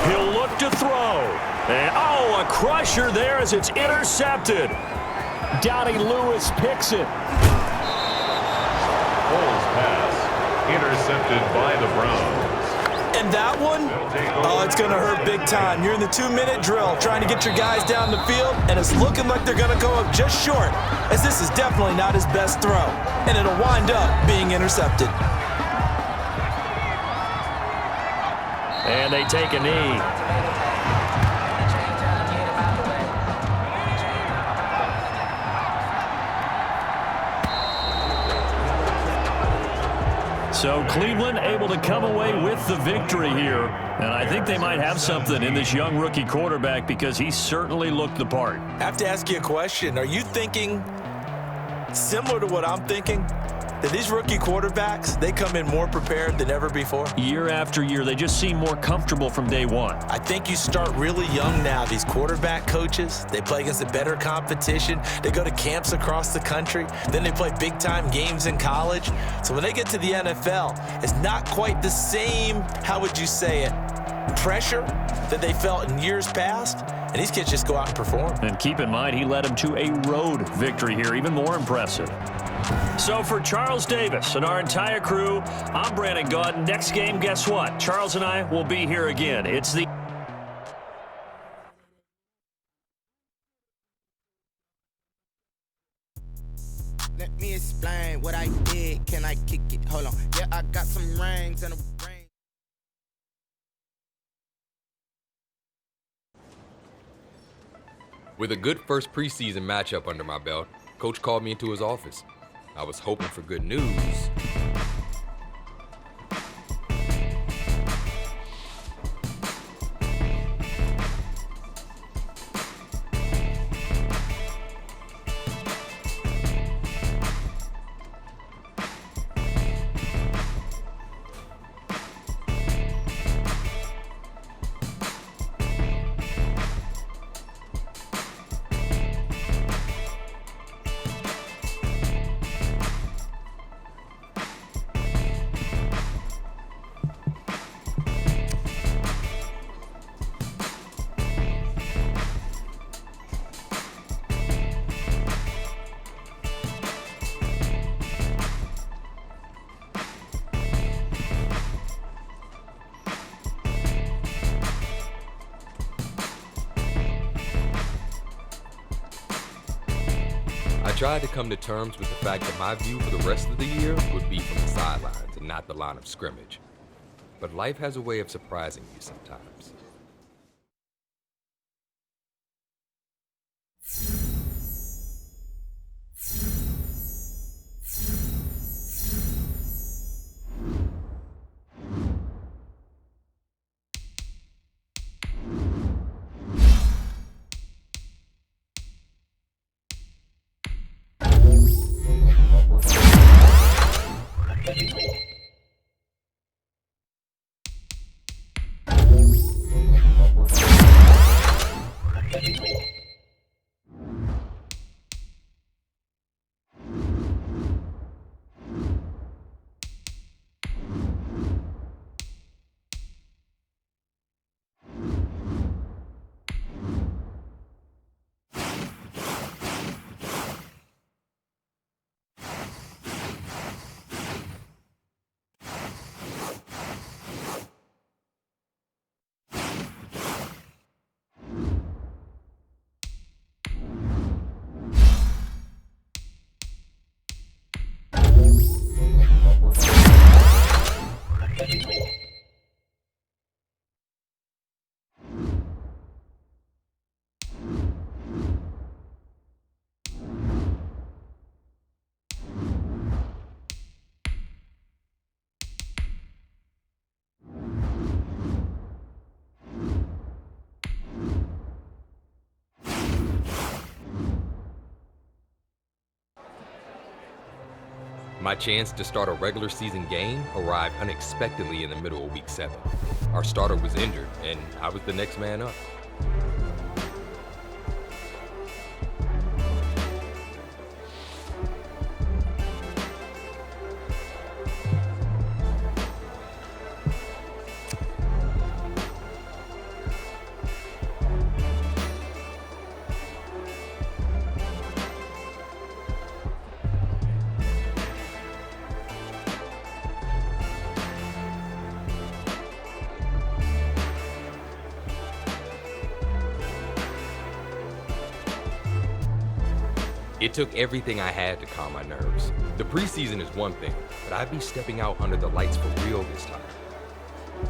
He'll look to throw. And, oh, a crusher there as it's intercepted. Donnie Lewis picks it. Foles pass intercepted by the Browns. And that one, oh, it's going to hurt big time. You're in the 2-minute drill trying to get your guys down the field, and it's looking like they're going to go up just short, as this is definitely not his best throw, and it'll wind up being intercepted. And they take a knee. So Cleveland able to come away with the victory here. And I think they might have something in this young rookie quarterback because he certainly looked the part. I have to ask you a question. Are you thinking similar to what I'm thinking? That these rookie quarterbacks, they come in more prepared than ever before? Year after year, they just seem more comfortable from day one. I think you start really young now. These quarterback coaches, they play against a better competition. They go to camps across the country. Then they play big-time games in college. So when they get to the NFL, it's not quite the same, how would you say it, pressure that they felt in years past. And these kids just go out and perform. And keep in mind, he led them to a road victory here, even more impressive. So for Charles Davis and our entire crew, I'm Brandon Gaudin. Next game, guess what? Charles and I will be here again. It's the... Let me explain what I did. Can I kick it? Hold on. Yeah, I got some rings and a ring. With a good first preseason matchup under my belt, Coach called me into his office. I was hoping for good news. I tried to come to terms with the fact that my view for the rest of the year would be from the sidelines and not the line of scrimmage. But life has a way of surprising you sometimes. My chance to start a regular season game arrived unexpectedly in the middle of week 7. Our starter was injured, and I was the next man up. It took everything I had to calm my nerves. The preseason is one thing, but I'd be stepping out under the lights for real this time.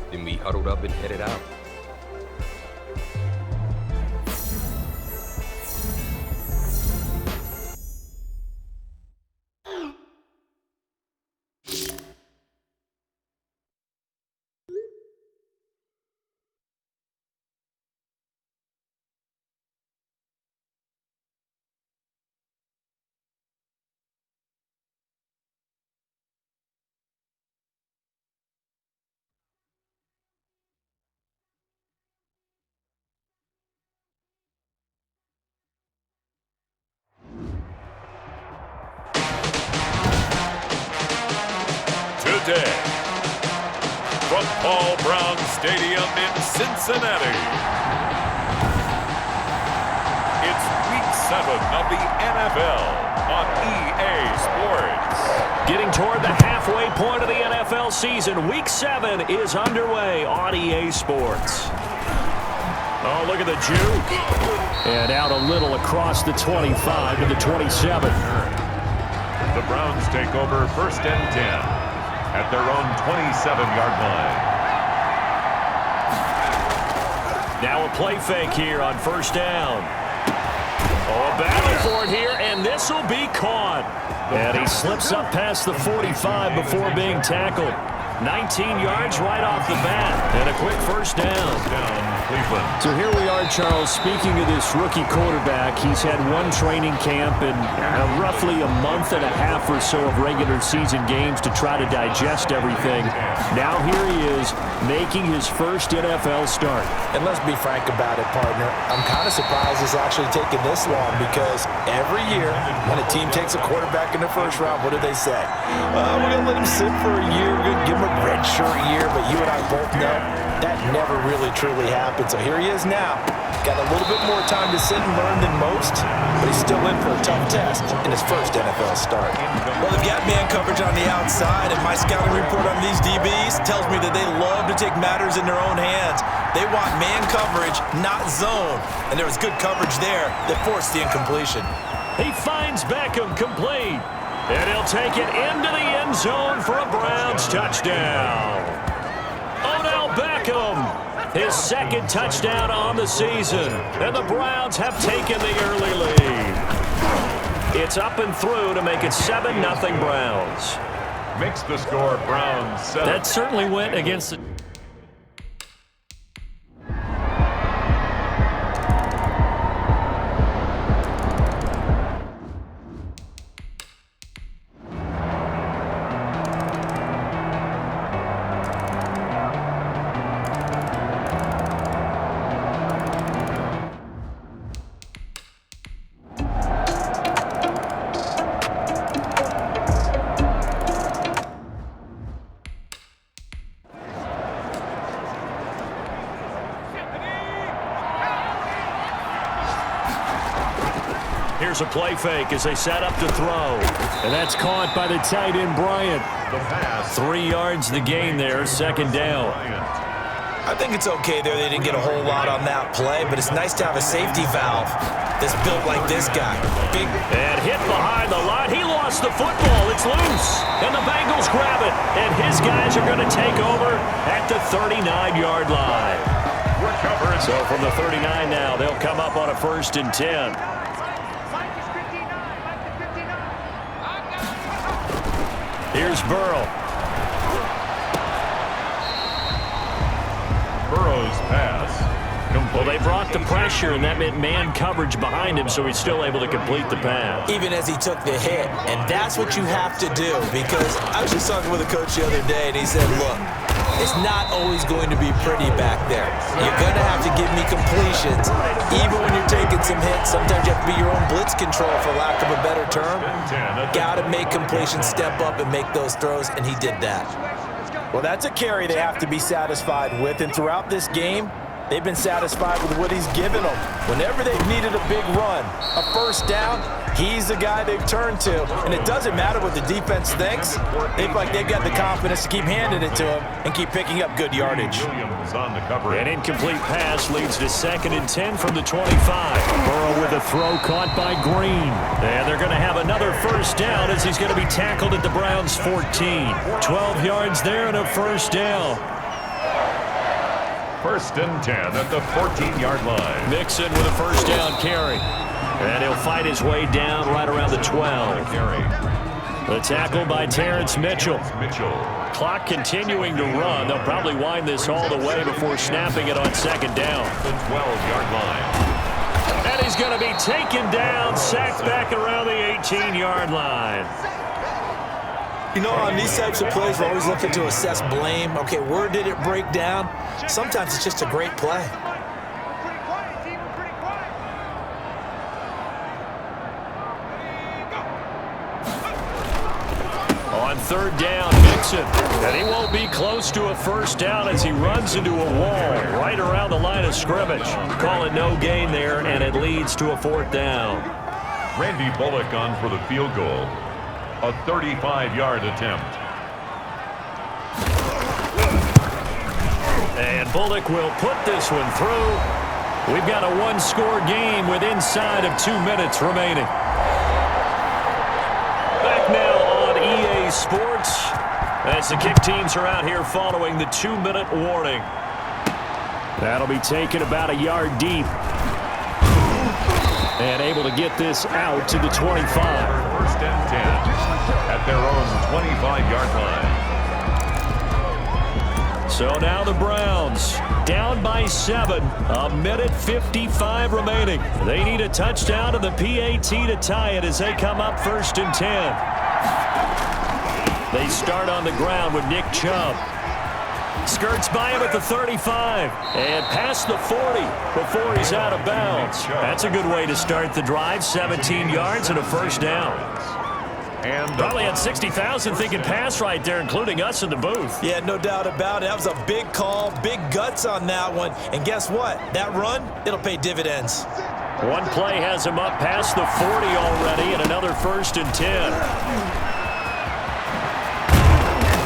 Then we huddled up and headed out. Today, from Paul Brown Stadium in Cincinnati, it's Week 7 of the NFL on EA Sports. Getting toward the halfway point of the NFL season, Week 7 is underway on EA Sports. Oh, look at the juke. And out a little across the 25 to the 27. The Browns take over 1st and 10. At their own 27-yard line. Now a play fake here on 1st down. Oh, a battle for it here, and this will be caught. And he slips up past the 45 before being tackled. 19 yards right off the bat, and a quick 1st down. So here we are, Charles. Speaking of this rookie quarterback, he's had one training camp and roughly a month and a half or so of regular season games to try to digest everything. Now here he is, making his first NFL start. And let's be frank about it, partner. I'm kind of surprised it's actually taken this long because every year when a team takes a quarterback in the 1st round, what do they say? We're going to let him sit for a year. We're going to give him a redshirt year, but you and I both know that never really truly happened. So here he is now. Got a little bit more time to sit and learn than most, but he's still in for a tough test in his first NFL start. Well, they've got man coverage on the outside, and my scouting report on these DBs tells me that they love to take matters in their own hands. They want man coverage, not zone. And there was good coverage there that forced the incompletion. He finds Beckham complete. And he'll take it into the end zone for a Browns touchdown. Odell Beckham, his 2nd touchdown on the season. And the Browns have taken the early lead. It's up and through to make it 7-0 Browns. Makes the score Browns 7. That certainly went against the... Here's a play fake as they set up to throw. And that's caught by the tight end, Bryant. 3 yards the gain there, 2nd down. I think it's okay there. They didn't get a whole lot on that play, but it's nice to have a safety valve that's built like this guy. Big. And hit behind the line. He lost the football. It's loose. And the Bengals grab it. And his guys are going to take over at the 39-yard line. So from the 39 now, they'll come up on a 1st and 10. Here's Burrow. Burrow's pass complete. Well, they brought the pressure, and that meant man coverage behind him, so he's still able to complete the pass. Even as he took the hit, and that's what you have to do, because I was just talking with a coach the other day, and he said, look, it's not always going to be pretty back there. You're going to have to give me completions. Even when you're taking some hits, sometimes you have to be your own blitz control, for lack of a better term. Got to make completions, step up, and make those throws, and he did that. Well, that's a carry they have to be satisfied with, and throughout this game, they've been satisfied with what he's given them. Whenever they've needed a big run, a first down, he's the guy they've turned to. And it doesn't matter what the defense thinks. They feel like they've got the confidence to keep handing it to him and keep picking up good yardage. An incomplete pass leads to 2nd and 10 from the 25. Burrow with a throw caught by Green. And they're going to have another first down as he's going to be tackled at the Browns' 14. 12 yards there and a first down. 1st and 10 at the 14-yard line. Mixon with a first down carry. And he'll fight his way down right around the 12. The tackle by Terrence Mitchell. Clock continuing to run. They'll probably wind this all the way before snapping it on 2nd down. The 12-yard line. And he's going to be taken down, sacked back around the 18-yard line. You know, on these types of plays, we're always looking to assess blame. Okay, where did it break down? Sometimes it's just a great play. On 3rd down, Mixon. And he won't be close to a first down as he runs into a wall right around the line of scrimmage. Call it no gain there, and it leads to a 4th down. Randy Bullock on for the field goal. A 35-yard attempt. And Bullock will put this one through. We've got a one-score game with inside of 2 minutes remaining. Back now on EA Sports as the kick teams are out here following the 2-minute warning. That'll be taken about a yard deep. And able to get this out to the 25. 1st and 10 at their own 25-yard line. So now the Browns down by 7. 1:55 remaining. They need a touchdown and the PAT to tie it as they come up 1st and 10. They start on the ground with Nick Chubb. Skirts by him at the 35 and past the 40 before he's out of bounds. That's a good way to start the drive. 17 yards and a first down. And probably had 60,000 thinking pass right there, including us in the booth. Yeah, no doubt about it. That was a big call, big guts on that one. And guess what? That run, it'll pay dividends. One play has him up past the 40 already and another 1st and 10.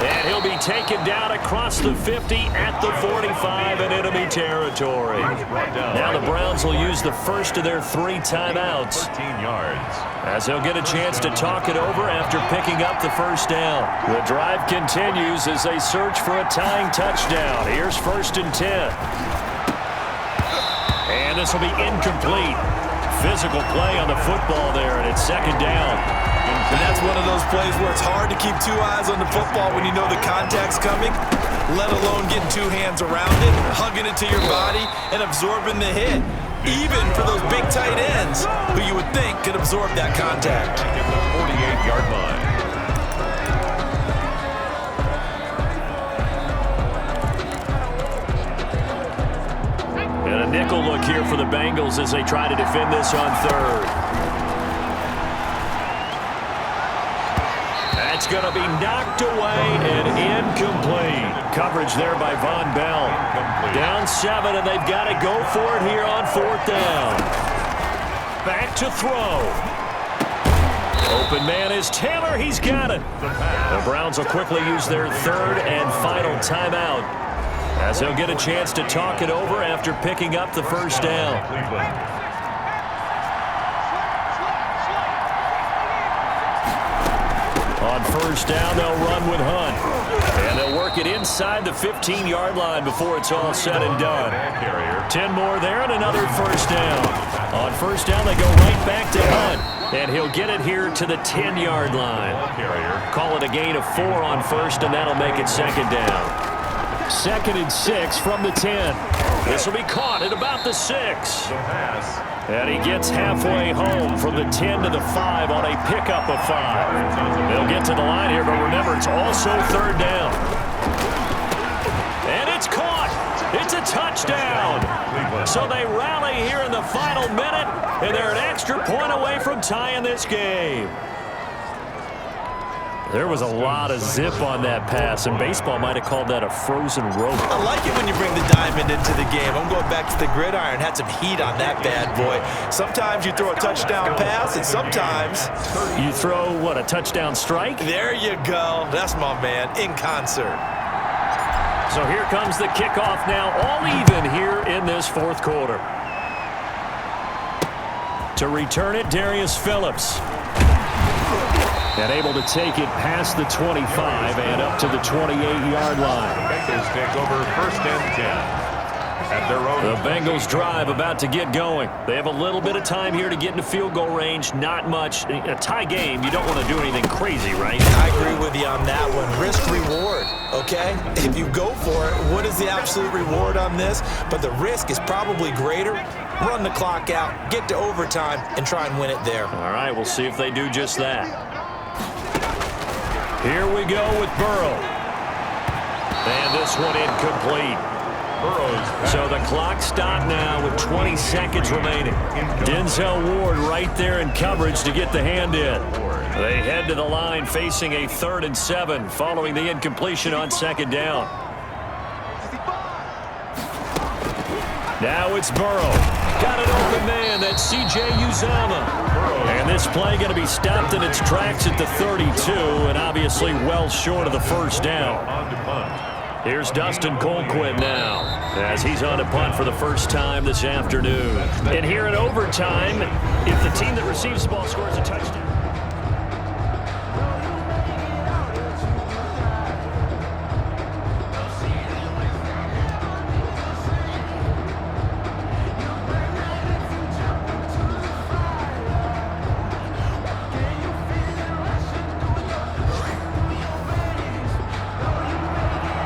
And he'll be taken down across the 50 at the 45 in enemy territory. Now the Browns will use the first of their 3 timeouts. 13 yards. As they'll get a chance to talk it over after picking up the first down. The drive continues as they search for a tying touchdown. Here's 1st and 10. And this will be incomplete. Physical play on the football there, and it's 2nd down. And that's one of those plays where it's hard to keep 2 eyes on the football when you know the contact's coming, let alone getting 2 hands around it, hugging it to your body, and absorbing the hit. Even for those big tight ends who you would think could absorb that contact. At the 48-yard line. And a nickel look here for the Bengals as they try to defend this on 3rd. That's going to be knocked away and incomplete. Coverage there by Von Bell. Down 7, and they've got to go for it here on 4th down. Back to throw. Open man is Taylor. He's got it. The Browns will quickly use their 3rd and final timeout as they'll get a chance to talk it over after picking up the first down. On 1st down, they'll run with Hunt. And they'll work it inside the 15-yard line before it's all said and done. 10 more there and another 1st down. On 1st down, they go right back to Hunt. And he'll get it here to the 10-yard line. Call it a gain of 4 on 1st, and that'll make it 2nd down. 2nd and 6 from the 10. This will be caught at about the 6. And he gets halfway home from the 10 to the 5 on a pickup of 5. They'll get to the line here, but remember, it's also 3rd down. And it's caught. It's a touchdown. So they rally here in the final minute, and they're an extra point away from tying this game. There was a lot of zip on that pass, and baseball might have called that a frozen rope. I like it when you bring the diamond into the game. I'm going back to the gridiron. Had some heat on that bad boy. Sometimes you throw a touchdown pass, and sometimes you throw, what, a touchdown strike? There you go. That's my man, in concert. So here comes the kickoff now, all even here in this 4th quarter. To return it, Darius Phillips. And able to take it past the 25 and up to the 28-yard line. Bengals take over 1st and 10. At their own. The Bengals drive about to get going. They have a little bit of time here to get into field goal range. Not much. A tie game, you don't want to do anything crazy, right? I agree with you on that one. Risk-reward, okay? If you go for it, what is the absolute reward on this? But the risk is probably greater. Run the clock out, get to overtime, and try and win it there. All right, we'll see if they do just that. Here we go with Burrow. And this one incomplete. So the clock stopped now with 20 seconds remaining. Denzel Ward right there in coverage to get the hand in. They head to the line facing a 3rd and 7 following the incompletion on 2nd down. Now it's Burrow. Got an open man. That's C.J. Uzomah. And this play going to be stopped in its tracks at the 32, and obviously well short of the 1st down. Here's Dustin Colquitt now, as he's on a punt for the first time this afternoon. And here in overtime, if the team that receives the ball scores a touchdown.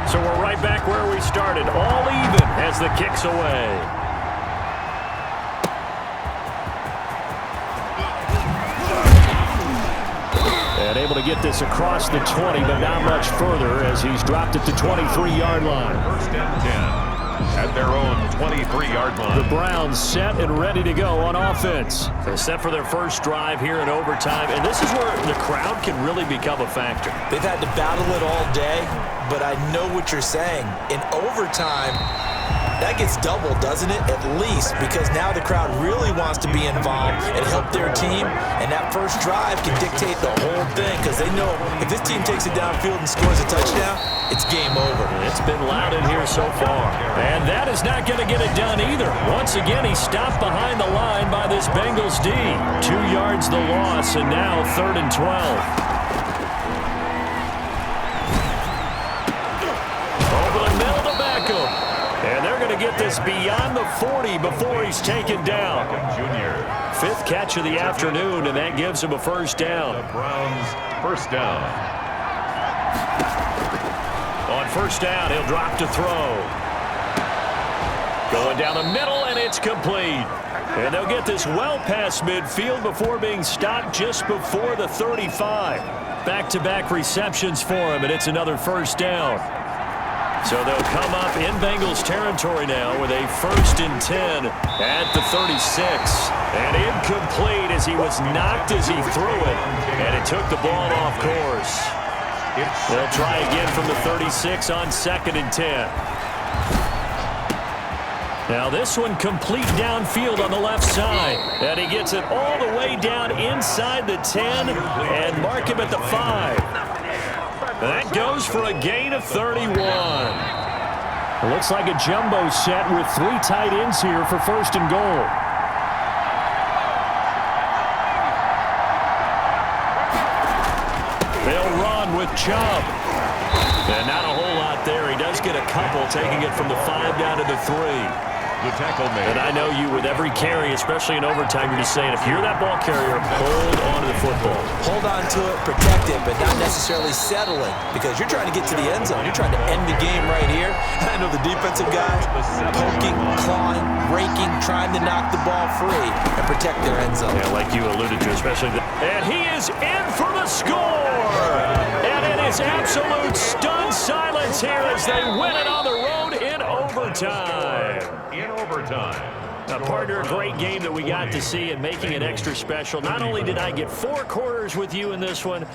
So we're right back where we started, all even as the kick's away. And able to get this across the 20, but not much further as he's dropped at the 23-yard line. 1st and 10 at their own 23-yard line. The Browns set and ready to go on offense. They're set for their first drive here in overtime, and this is where the crowd can really become a factor. They've had to battle it all day, but I know what you're saying. In overtime, that gets doubled, doesn't it? At least, because now the crowd really wants to be involved and help their team, and that first drive can dictate the whole thing, because they know if this team takes it downfield and scores a touchdown, it's game over. It's been loud in here so far. And that is not going to get it done either. Once again, he stopped behind the line by this Bengals D. 2 yards the loss, and now 3rd and 12. And they're going to get this beyond the 40 before he's taken down. Junior. 5th catch of the afternoon, and that gives him a 1st down. The Browns 1st down. On 1st down, he'll drop to throw. Going down the middle, and it's complete. And they'll get this well past midfield before being stopped just before the 35. Back-to-back receptions for him, and it's another 1st down. So they'll come up in Bengals territory now with a 1st and 10 at the 36. And incomplete as he was knocked as he threw it. And it took the ball off course. They'll try again from the 36 on 2nd and 10. Now this one complete downfield on the left side. And he gets it all the way down inside the 10 and mark him at the 5. That goes for a gain of 31. It looks like a jumbo set with 3 tight ends here for 1st and goal. They'll run with Chubb. And not a whole lot there. He does get a couple, taking it from the 5 down to the 3. The tackle made. And I know you, with every carry, especially in overtime, you're just saying, if you're that ball carrier, hold on to the football. Hold on to it, protect it, but not necessarily settle it, because you're trying to get to the end zone. You're trying to end the game right here. I know the defensive guys poking, clawing, raking, trying to knock the ball free and protect their end zone. Yeah, like you alluded to, especially and he is in for the score! And it is absolute stunned silence here as they win it on the road in overtime. In overtime. Now, partner, a great game that we got to see and making it extra special. Not only did I get 4 quarters with you in this one,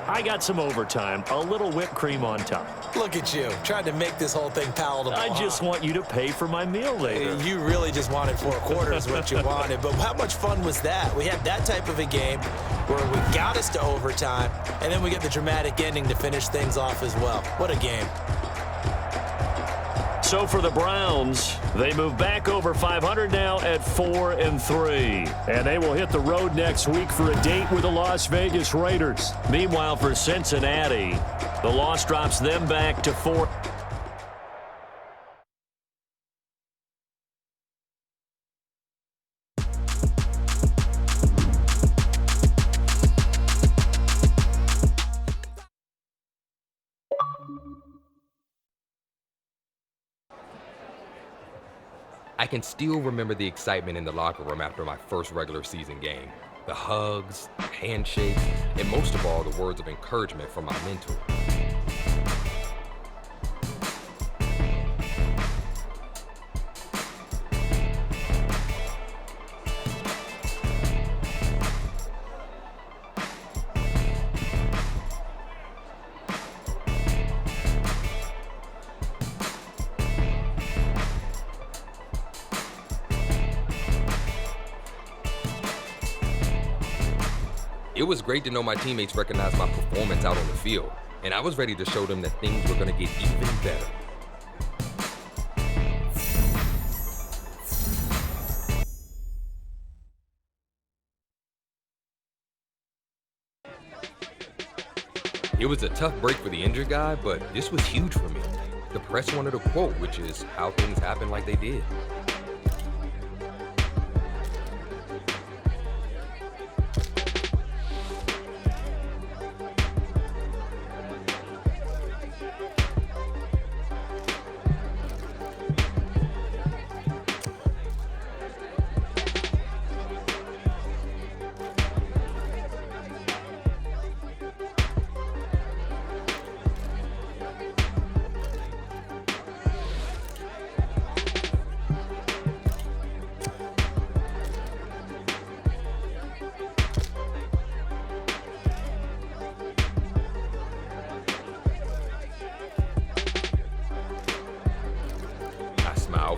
I got some overtime, a little whipped cream on top. Look at you, trying to make this whole thing palatable. I just want you to pay for my meal later. You really just wanted 4 quarters what you wanted, but how much fun was that? We had that type of a game where we got us to overtime, and then we get the dramatic ending to finish things off as well. What a game. So for the Browns, they move back over 500 now at 4-3. And they will hit the road next week for a date with the Las Vegas Raiders. Meanwhile, for Cincinnati, the loss drops them back to 4. I can still remember the excitement in the locker room after my first regular season game. The hugs, the handshakes, and most of all, the words of encouragement from my mentor. It was great to know my teammates recognized my performance out on the field, and I was ready to show them that things were going to get even better. It was a tough break for the injured guy, but this was huge for me. The press wanted a quote, which is how things happen like they did.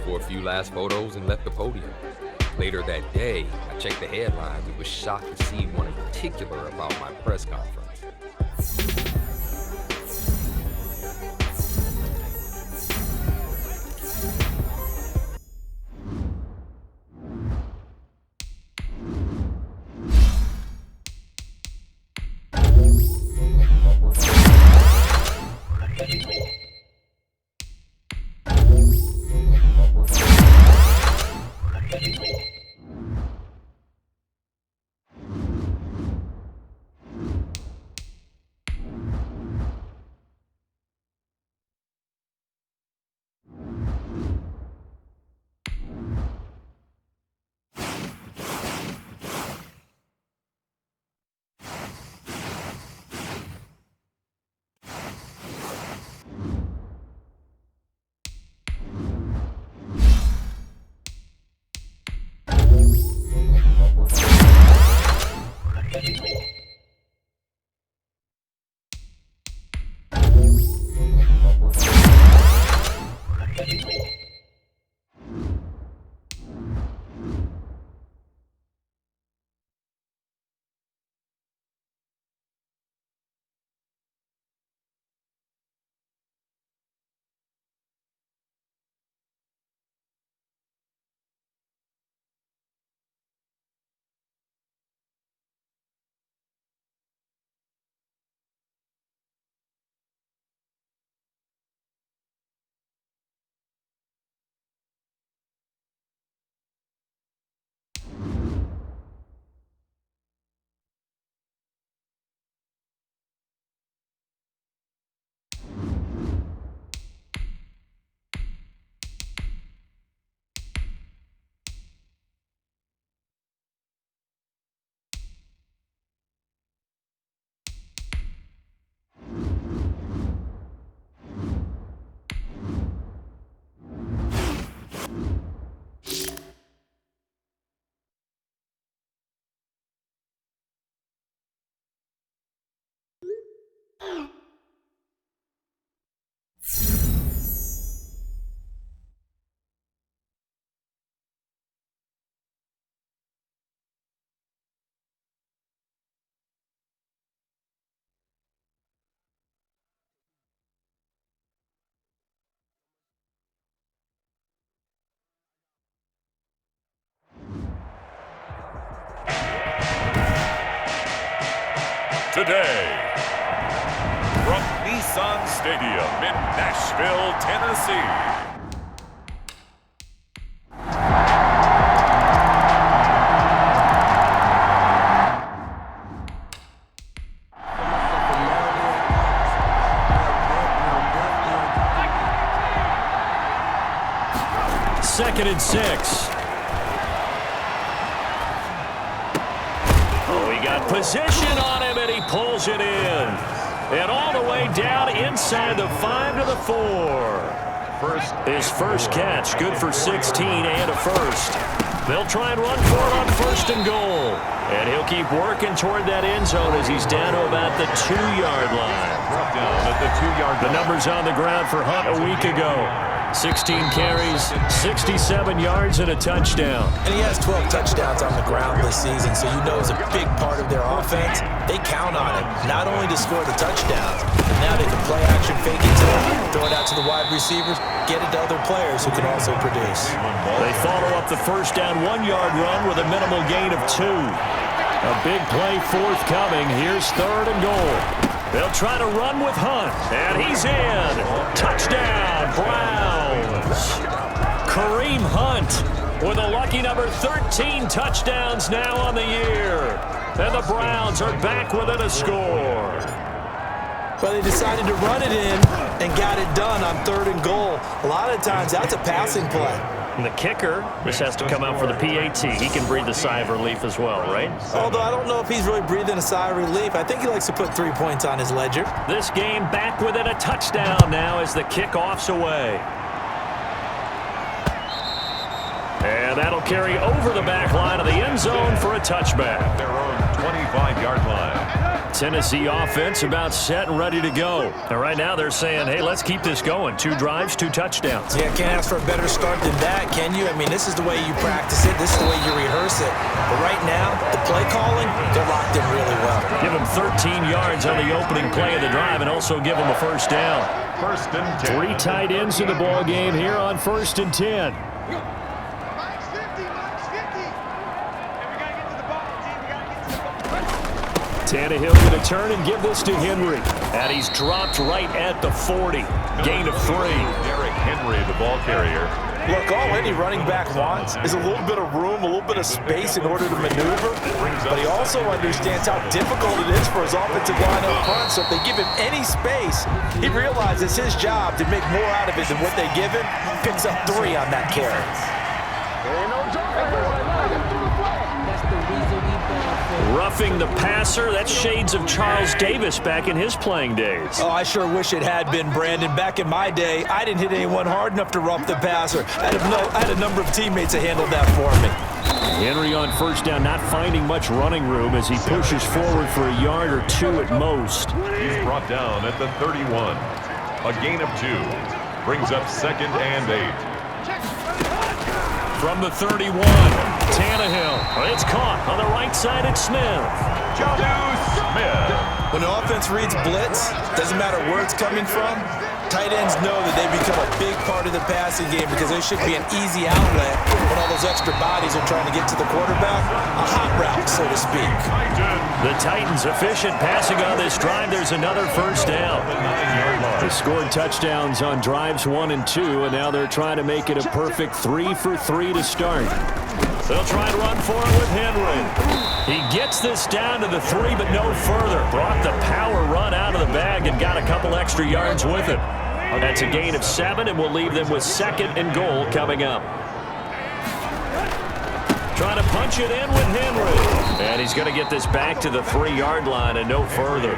For a few last photos and left the podium. Later that day, I checked the headlines and was shocked to see one in particular about my press conference. Today, from Nissan Stadium in Nashville, Tennessee. Second and 6. Oh, he got position on him, and he pulls it in. And all the way down inside the 5 to the 4. His first catch, good for 16 and a first. They'll try and run for it on 1st and goal. And he'll keep working toward that end zone as he's down to about the 2-yard line. Brought down at the 2-yard line. The numbers on the ground for Hunt a week ago. 16 carries, 67 yards, and a touchdown. And he has 12 touchdowns on the ground this season, so you know it's a big part of their offense. They count on him, not only to score the touchdowns, but now they can play action, fake it to him, throw it out to the wide receivers, get it to other players who can also produce. They follow up the first down 1-yard run with a minimal gain of 2. A big play forthcoming. Here's 3rd and goal. They'll try to run with Hunt, and he's in. Touchdown, Browns. Kareem Hunt with a lucky number 13 touchdowns now on the year. And the Browns are back within a score. But they decided to run it in and got it done on 3rd and goal. A lot of times that's a passing play. And the kicker, this has to come out for the PAT. He can breathe a sigh of relief as well, right? Although I don't know if he's really breathing a sigh of relief. I think he likes to put 3 points on his ledger. This game back within a touchdown now as the kickoff's away. And that'll carry over the back line of the end zone for a touchback. Their own 25-yard line. Tennessee offense about set and ready to go. And right now they're saying, hey, let's keep this going. 2 drives, 2 touchdowns. Yeah, can't ask for a better start than that, can you? I mean, this is the way you practice it. This is the way you rehearse it. But right now, the play calling, they're locked in really well. Give them 13 yards on the opening play of the drive and also give them a first down. 1st and 10. 3 tight ends in the ball game here on 1st and 10. Tannehill going to turn and give this to Henry. And he's dropped right at the 40. Gain of 3. Derrick Henry, the ball carrier. Look, all any running back wants is a little bit of room, a little bit of space in order to maneuver. But he also understands how difficult it is for his offensive line up front. So if they give him any space, he realizes his job to make more out of it than what they give him. Picks up 3 on that carry. Roughing the passer, that's shades of Charles Davis back in his playing days. Oh, I sure wish it had been, Brandon. Back in my day, I didn't hit anyone hard enough to rough the passer. I had a number of teammates that handled that for me. Henry on first down, not finding much running room as he pushes forward for a yard or 2 at most. He's brought down at the 31. A gain of 2. Brings up 2nd and 8. From the 31, Tannehill. It's caught on the right side at Smith. Jonnu Smith. When the offense reads blitz, doesn't matter where it's coming from, tight ends know that they become a big part of the passing game because they should be an easy outlet when all those extra bodies are trying to get to the quarterback. A hot route, so to speak. The Titans efficient passing on this drive. There's another first down. They scored touchdowns on drives 1 and 2, and now they're trying to make it a perfect 3 for 3 to start. They'll try and run for it with Henry. He gets this down to the 3, but no further. Brought the power run out of the bag and got a couple extra yards with it. That's a gain of 7, and we'll leave them with 2nd and goal coming up. Trying to punch it in with Henry. And he's going to get this back to the 3-yard line and no further.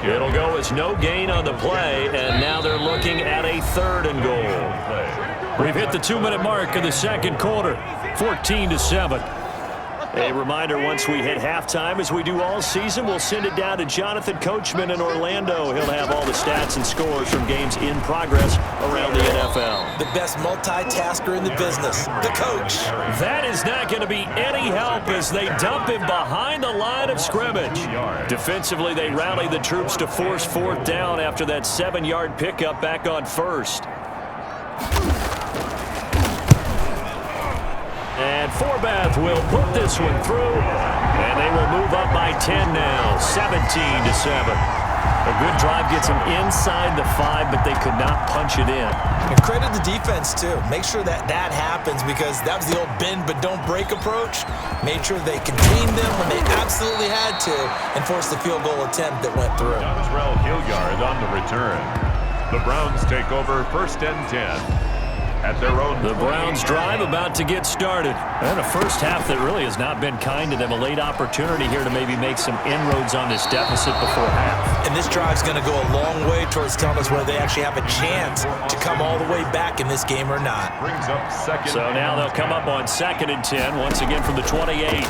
It'll go as no gain on the play, and now they're looking at a 3rd and goal. We've hit the 2-minute mark of the second quarter, 14-7. A reminder, once we hit halftime, as we do all season, we'll send it down to Jonathan Coachman in Orlando. He'll have all the stats and scores from games in progress around the NFL. The best multitasker in the business, the coach. That is not going to be any help as they dump him behind the line of scrimmage. Defensively, they rally the troops to force fourth down after that 7-yard pickup back on first. And Forbath will put this one through, and they will move up by 10 now, 17-7. A good drive gets them inside the 5, but they could not punch it in. And credit the defense, too. Make sure that happens, because that was the old bend but don't break approach. Made sure they contained them when they absolutely had to and forced the field goal attempt that went through. Dontrell Hilliard on the return. The Browns take over 1st and 10. At their own. The Browns drive about to get started. And a first half that really has not been kind to them. A late opportunity here to maybe make some inroads on this deficit before half. And this drive's going to go a long way towards telling us whether they actually have a chance to come all the way back in this game or not. Brings up second. So now they'll come up on 2nd and 10, once again from the 28.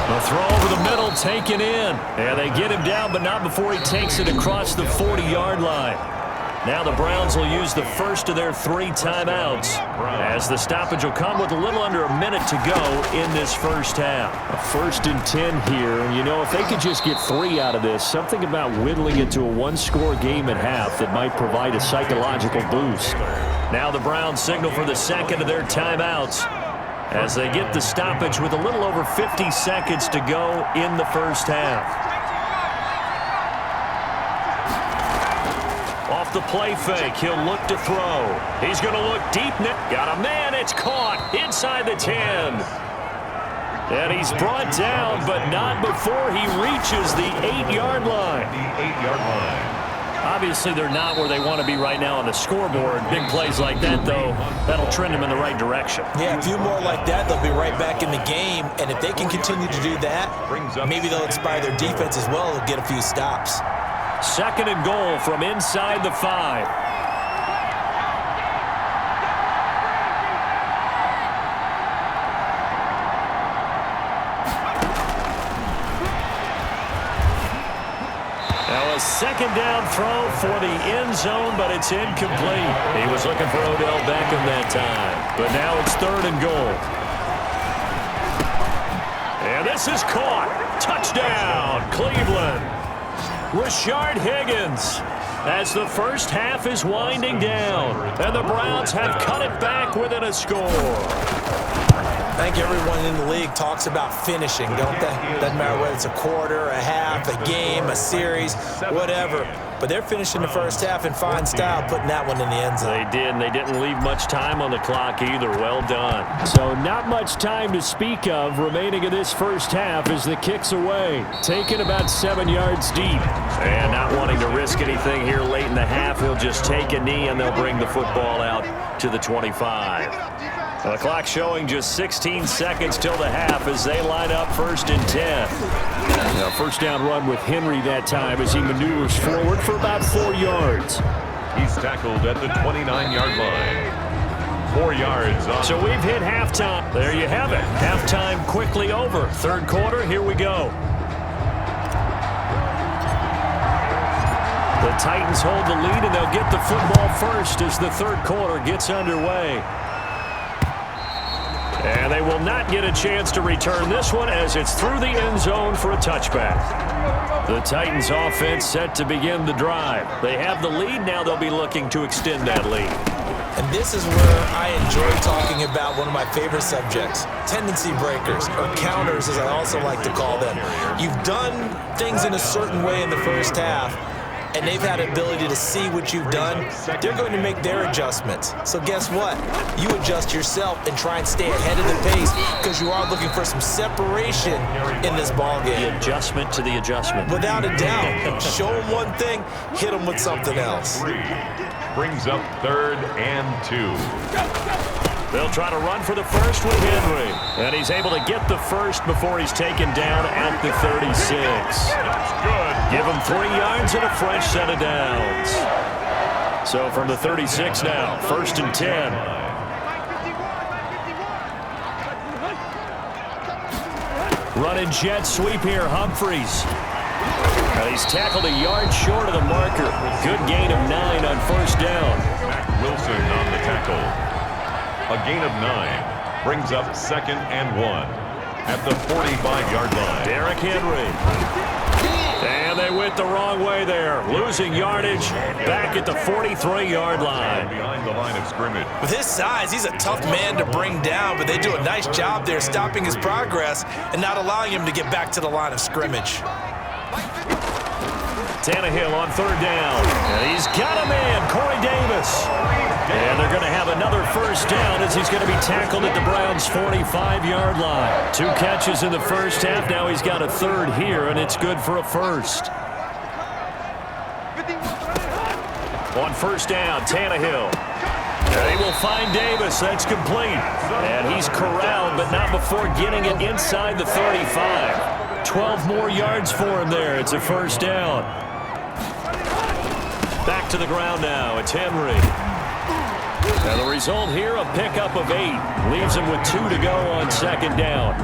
The throw over the middle, taken in. And they get him down, but not before he takes it across the 40-yard line. Now the Browns will use the first of their 3 timeouts, as the stoppage will come with a little under a minute to go in this first half. A 1st and 10 here, and you know, if they could just get 3 out of this, something about whittling it to a 1-score game at half that might provide a psychological boost. Now the Browns signal for the 2nd of their timeouts, as they get the stoppage with a little over 50 seconds to go in the first half. Off the play fake, he'll look to throw. He's going to look deep. Got a man, it's caught inside the 10. And he's brought down, but not before he reaches the 8-yard line. The 8-yard line. Obviously, they're not where they want to be right now on the scoreboard. Big plays like that, though, that'll trend them in the right direction. Yeah, a few more like that, they'll be right back in the game. And if they can continue to do that, maybe they'll inspire their defense as well. They'll get a few stops. 2nd and goal from inside the 5. Now a 2nd down throw for the end zone, but it's incomplete. He was looking for Odell Beckham that time, but now it's 3rd and goal. And this is caught. Touchdown, Cleveland. Rashard Higgins, as the first half is winding down, and the Browns have cut it back within a score. I think everyone in the league talks about finishing, don't they? Doesn't matter whether it's a quarter, a half, a game, a series, whatever. But they're finishing the first half in fine style, putting that one in the end zone. They did, and they didn't leave much time on the clock either. Well done. So not much time to speak of remaining in this first half as the kick's away. Taken about 7 yards deep. And not wanting to risk anything here late in the half, he'll just take a knee, and they'll bring the football out to the 25. The clock showing just 16 seconds till the half as they line up 1st and 10. Now, first down run with Henry that time as he maneuvers forward for about 4 yards. He's tackled at the 29-yard line. 4 yards on. So we've hit halftime. There you have it. Halftime quickly over. 3rd quarter, here we go. The Titans hold the lead, and they'll get the football first as the 3rd quarter gets underway. And they will not get a chance to return this one as it's through the end zone for a touchback. The Titans offense set to begin the drive. They have the lead. Now they'll be looking to extend that lead. And this is where I enjoy talking about one of my favorite subjects, tendency breakers, or counters as I also like to call them. You've done things in a certain way in the first half, and they've had an ability to see what you've done. They're going to make their adjustments. So guess what? You adjust yourself and try and stay ahead of the pace because you are looking for some separation in this ballgame. The adjustment to the adjustment. Without a doubt. Show them one thing, hit them with something else. Brings up 3rd and 2. They'll try to run for the first with Henry. And he's able to get the first before he's taken down at the 36. That's good. Give him 3 yards and a fresh set of downs. So from the 36 now, 1st and 10. Running jet sweep here, Humphries. And he's tackled a yard short of the marker. Good gain of 9 on first down. Mac Wilson on the tackle. A gain of 9 brings up 2nd and 1 at the 45-yard line. Derrick Henry. And they went the wrong way there. Losing yardage back at the 43-yard line. Behind the line of scrimmage. With his size, he's a tough man to bring down, but they do a nice job there stopping his progress and not allowing him to get back to the line of scrimmage. Tannehill on 3rd down. And he's got a man, Corey Davis. And they're going to have another first down as he's going to be tackled at the Browns' 45-yard line. 2 catches in the first half. Now he's got a 3rd here, and it's good for a first. On first down, Tannehill. And he will find Davis. That's complete. And he's corralled, but not before getting it inside the 35. 12 more yards for him there. It's a first down. Back to the ground now. It's Henry. And the result here, a pickup of 8. Leaves him with 2 to go on 2nd down.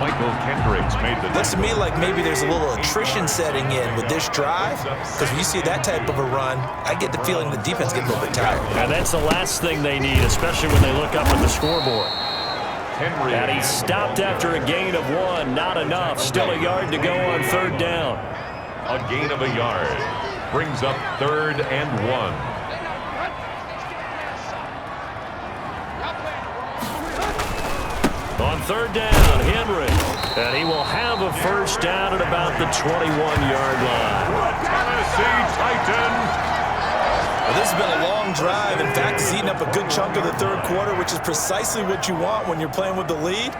Michael Kendricks made the... Looks to me like maybe there's a little attrition setting in with this drive. Because when you see that type of a run, I get the feeling the defense gets a little bit tired. And that's the last thing they need, especially when they look up at the scoreboard. Henry. And he stopped after a gain of 1. Not enough. Still a yard to go on 3rd down. A gain of a yard brings up 3rd and 1. On 3rd down, Henry. And he will have a first down at about the 21-yard line. Tennessee Titan. Well, this has been a long drive. In fact, it's eaten up a good chunk of the 3rd quarter, which is precisely what you want when you're playing with the lead.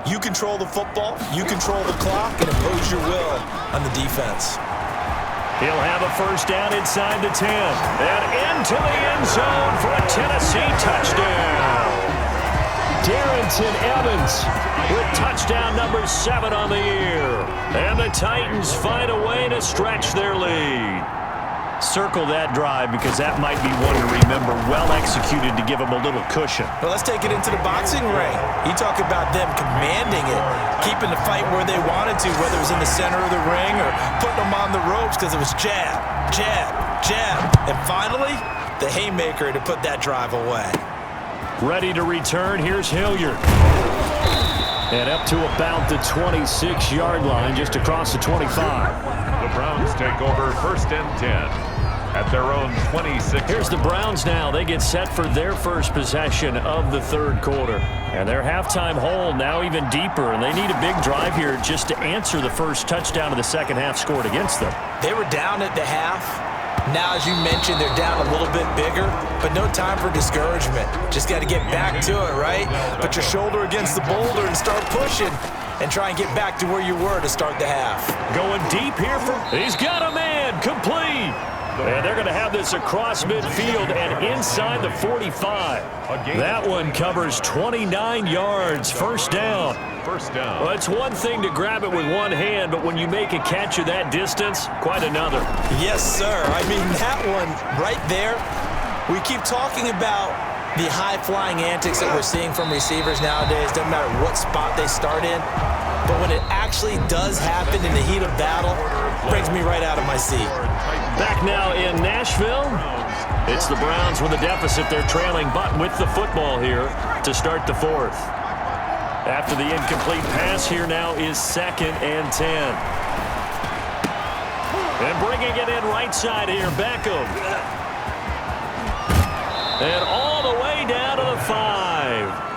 You control the football, you control the clock, and impose your will on the defense. He'll have a first down inside the 10. And into the end zone for a Tennessee touchdown. Darrington Evans with touchdown number 7 on the year. And the Titans find a way to stretch their lead. Circle that drive because that might be one to remember. Well executed to give them a little cushion. Well, let's take it into the boxing ring. You talk about them commanding it, keeping the fight where they wanted to, whether it was in the center of the ring or putting them on the ropes because it was jab, jab, jab. And finally, the haymaker to put that drive away. Ready to return. Here's Hilliard. And up to about the 26-yard line, just across the 25. The Browns take over 1st and 10 at their own 26. Here's the Browns now. They get set for their first possession of the 3rd quarter. And their halftime hole now even deeper, and they need a big drive here just to answer the first touchdown of the 2nd half scored against them. They were down at the half. Now, as you mentioned, they're down a little bit bigger, but no time for discouragement. Just got to get back to it, right? Put your shoulder against the boulder and start pushing and try and get back to where you were to start the half. Going deep here for... He's got a man. Complete. And they're going to have this across midfield and inside the 45. That one covers 29 yards. First down. First down. Well, it's one thing to grab it with one hand, but when you make a catch of that distance, quite another. Yes, sir. I mean, that one right there, we keep talking about the high-flying antics that we're seeing from receivers nowadays. Doesn't matter what spot they start in. But when it actually does happen in the heat of battle, it brings me right out of my seat. Back now in Nashville. It's the Browns with a deficit. They're trailing, but with the football here to start the 4th. After the incomplete pass, here now is 2nd and 10. And bringing it in right side here, Beckham. And all the way down to the 5.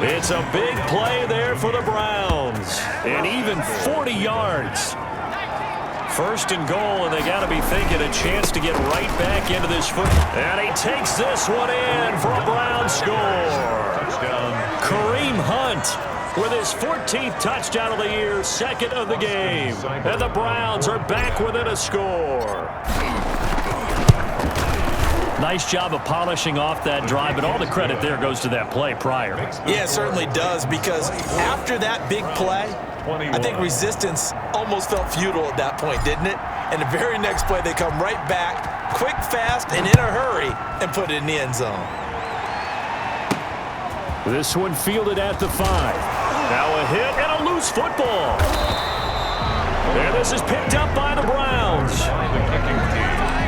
It's a big play there for the Browns. And even 40 yards. 1st and goal, and they got to be thinking a chance to get right back into this foot. And he takes this one in for a Browns score. Touchdown. Kareem Hunt with his 14th touchdown of the year, 2nd of the game. And the Browns are back within a score. Nice job of polishing off that drive, but all the credit there goes to that play prior. Yeah, it certainly does, because after that big play, I think resistance almost felt futile at that point, didn't it? And the very next play, they come right back, quick, fast, and in a hurry, and put it in the end zone. This one fielded at the 5. Now a hit and a loose football. And this is picked up by the Browns.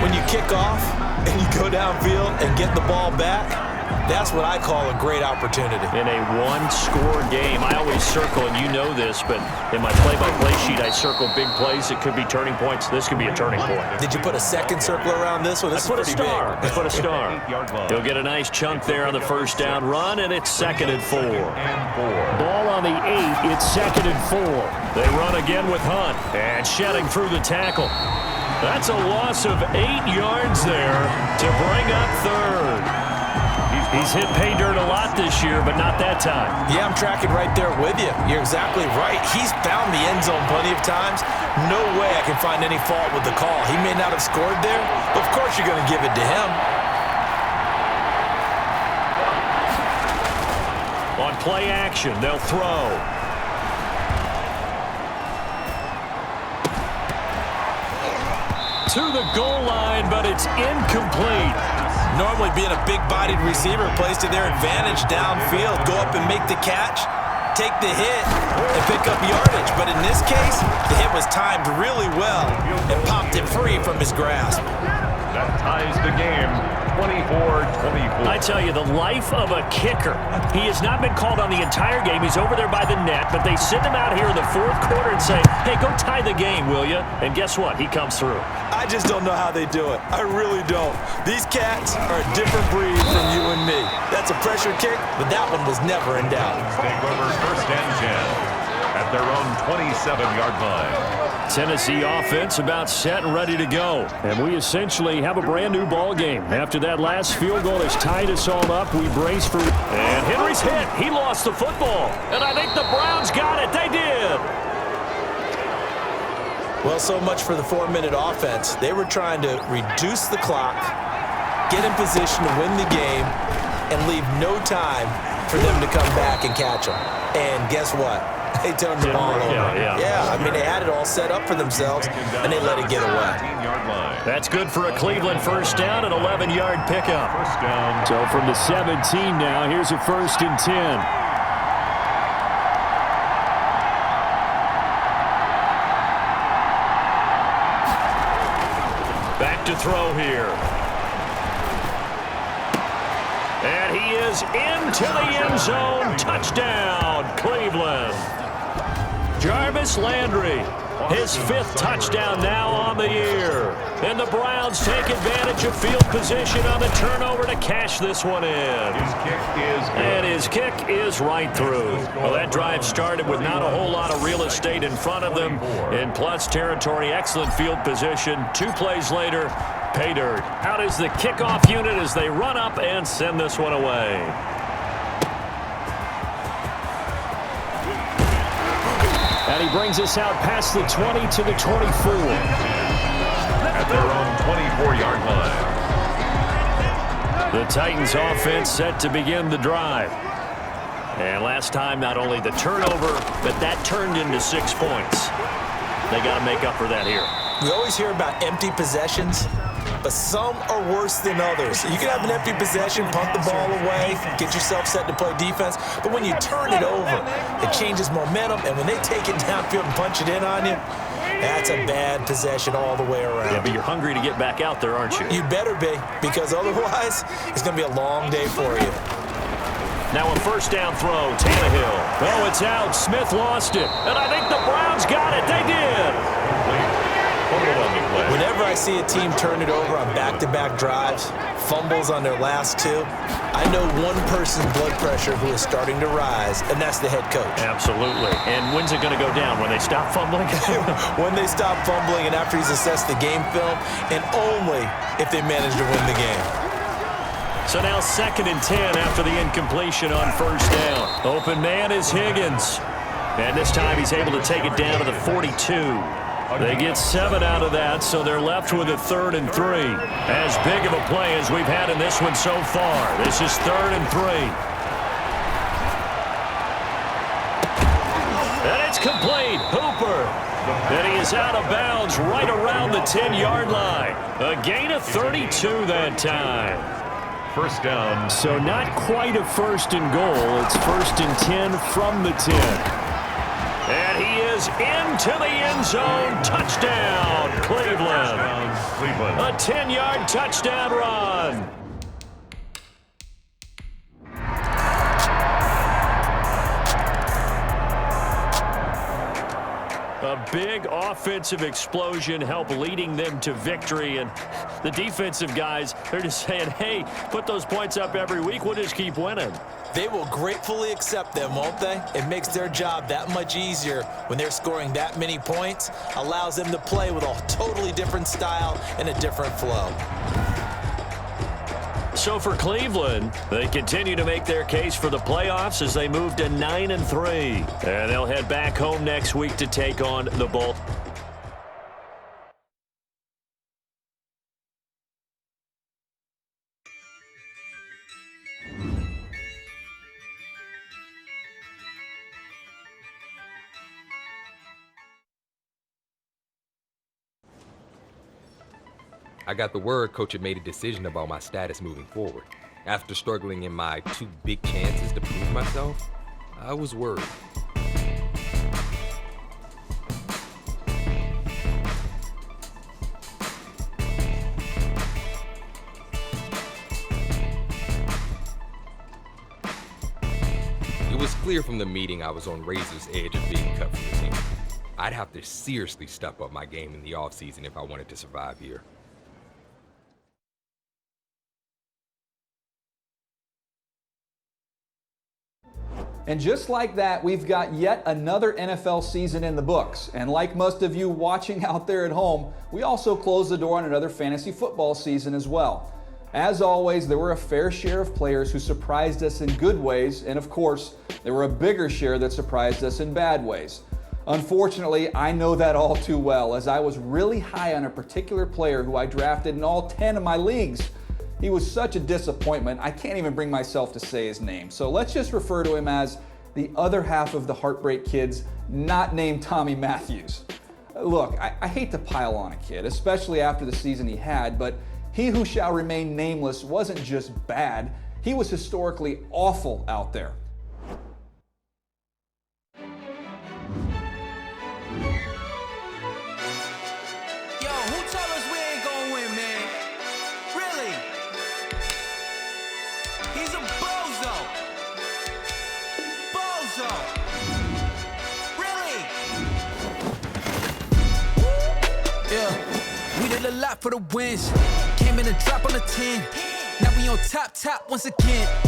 When you kick off and you go downfield and get the ball back, that's what I call a great opportunity. In a one-score game, I always circle, and you know this, but in my play-by-play sheet, I circle big plays. It could be turning points. This could be a turning point. Did you put a second circle around this one? This I put a star. I put a star. He'll get a nice chunk there on the first down run, and it's 2nd and 4. Ball on the 8. It's 2nd and 4. They run again with Hunt, and shedding through the tackle. That's a loss of 8 yards there to bring up 3rd. He's hit pay dirt a lot this year, but not that time. Yeah, I'm tracking right there with you. You're exactly right. He's found the end zone plenty of times. No way I can find any fault with the call. He may not have scored there, but of course you're going to give it to him. On play action, they'll throw. To the goal line, but it's incomplete. Normally being a big-bodied receiver plays to their advantage downfield. Go up and make the catch, take the hit, and pick up yardage. But in this case, the hit was timed really well and popped it free from his grasp. That ties the game, 24-24. I tell you, the life of a kicker. He has not been called on the entire game. He's over there by the net, but they send him out here in the 4th quarter and say, hey, go tie the game, will you? And guess what? He comes through. I just don't know how they do it. I really don't. These cats are a different breed from you and me. That's a pressure kick, but that one was never in doubt. Take over 1st and 10 at their own 27-yard line. Tennessee offense about set and ready to go. And we essentially have a brand-new ball game. After that last field goal has tied us all up, we brace for... And Henry's hit. He lost the football. And I think the Browns got it. They did. Well, so much for the 4-minute offense. They were trying to reduce the clock, get in position to win the game, and leave no time for them to come back and catch them. And guess what? They turned the ball over. Yeah, I mean, they had it all set up for themselves, and they let it get away. That's good for a Cleveland first down, an 11-yard pickup. First down. So from the 17 now, here's a 1st and 10. Back to throw here. And he is into the end zone. Touchdown, Cleveland. Jarvis Landry, his 5th touchdown now on the year. And the Browns take advantage of field position on the turnover to cash this one in. His kick is right through. Well, that drive started with not a whole lot of real estate in front of them. In plus territory, excellent field position. 2 plays later, pay dirt. Out is the kickoff unit as they run up and send this one away. And he brings us out past the 20 to the 24. At their own 24-yard line. The Titans offense set to begin the drive. And last time, not only the turnover, but that turned into 6 points. They got to make up for that here. We always hear about empty possessions, but some are worse than others. You can have an empty possession, punt the ball away, get yourself set to play defense, but when you turn it over, it changes momentum, and when they take it downfield and punch it in on you, that's a bad possession all the way around. Yeah, but you're hungry to get back out there, aren't you? You better be, because otherwise, it's going to be a long day for you. Now a first down throw, Tannehill. Oh, it's out. Smith lost it. And I think the Browns got it. They did. Whenever I see a team turn it over on back-to-back drives, fumbles on their last 2, I know one person's blood pressure who is starting to rise, and that's the head coach. Absolutely. And when's it going to go down? When they stop fumbling? When they stop fumbling and after he's assessed the game film, and only if they manage to win the game. So now 2nd and 10 after the incompletion on first down. Open man is Higgins. And this time he's able to take it down to the 42. They get 7 out of that, so they're left with a 3rd and 3. As big of a play as we've had in this one so far. This is 3rd and 3. And it's complete. Hooper. And he is out of bounds right around the 10-yard line. A gain of 32 that time. First down. So not quite a 1st and goal. It's 1st and 10 from the 10. he is into the end zone. Touchdown, Cleveland. A 10-yard touchdown run. A big offensive explosion helped leading them to victory, and the defensive guys, they're just saying, hey, put those points up every week, we'll just keep winning. They will gratefully accept them, won't they? It makes their job that much easier when they're scoring that many points, allows them to play with a totally different style and a different flow. So for Cleveland, they continue to make their case for the playoffs as they move to 9-3. And they'll head back home next week to take on the Bolts. I got the word Coach had made a decision about my status moving forward. After struggling in my 2 big chances to prove myself, I was worried. It was clear from the meeting I was on razor's edge of being cut from the team. I'd have to seriously step up my game in the offseason if I wanted to survive here. And just like that, we've got yet another NFL season in the books. And like most of you watching out there at home, we also closed the door on another fantasy football season as well. As always, there were a fair share of players who surprised us in good ways, and of course, there were a bigger share that surprised us in bad ways. Unfortunately, I know that all too well, as I was really high on a particular player who I drafted in all 10 of my leagues. He was such a disappointment, I can't even bring myself to say his name. So let's just refer to him as the other half of the Heartbreak Kids, not named Tommy Matthews. Look, I hate to pile on a kid, especially after the season he had, but he who shall remain nameless wasn't just bad, he was historically awful out there. A lot for the wins. Came in and drop on the 10. Now we on top once again. Yeah.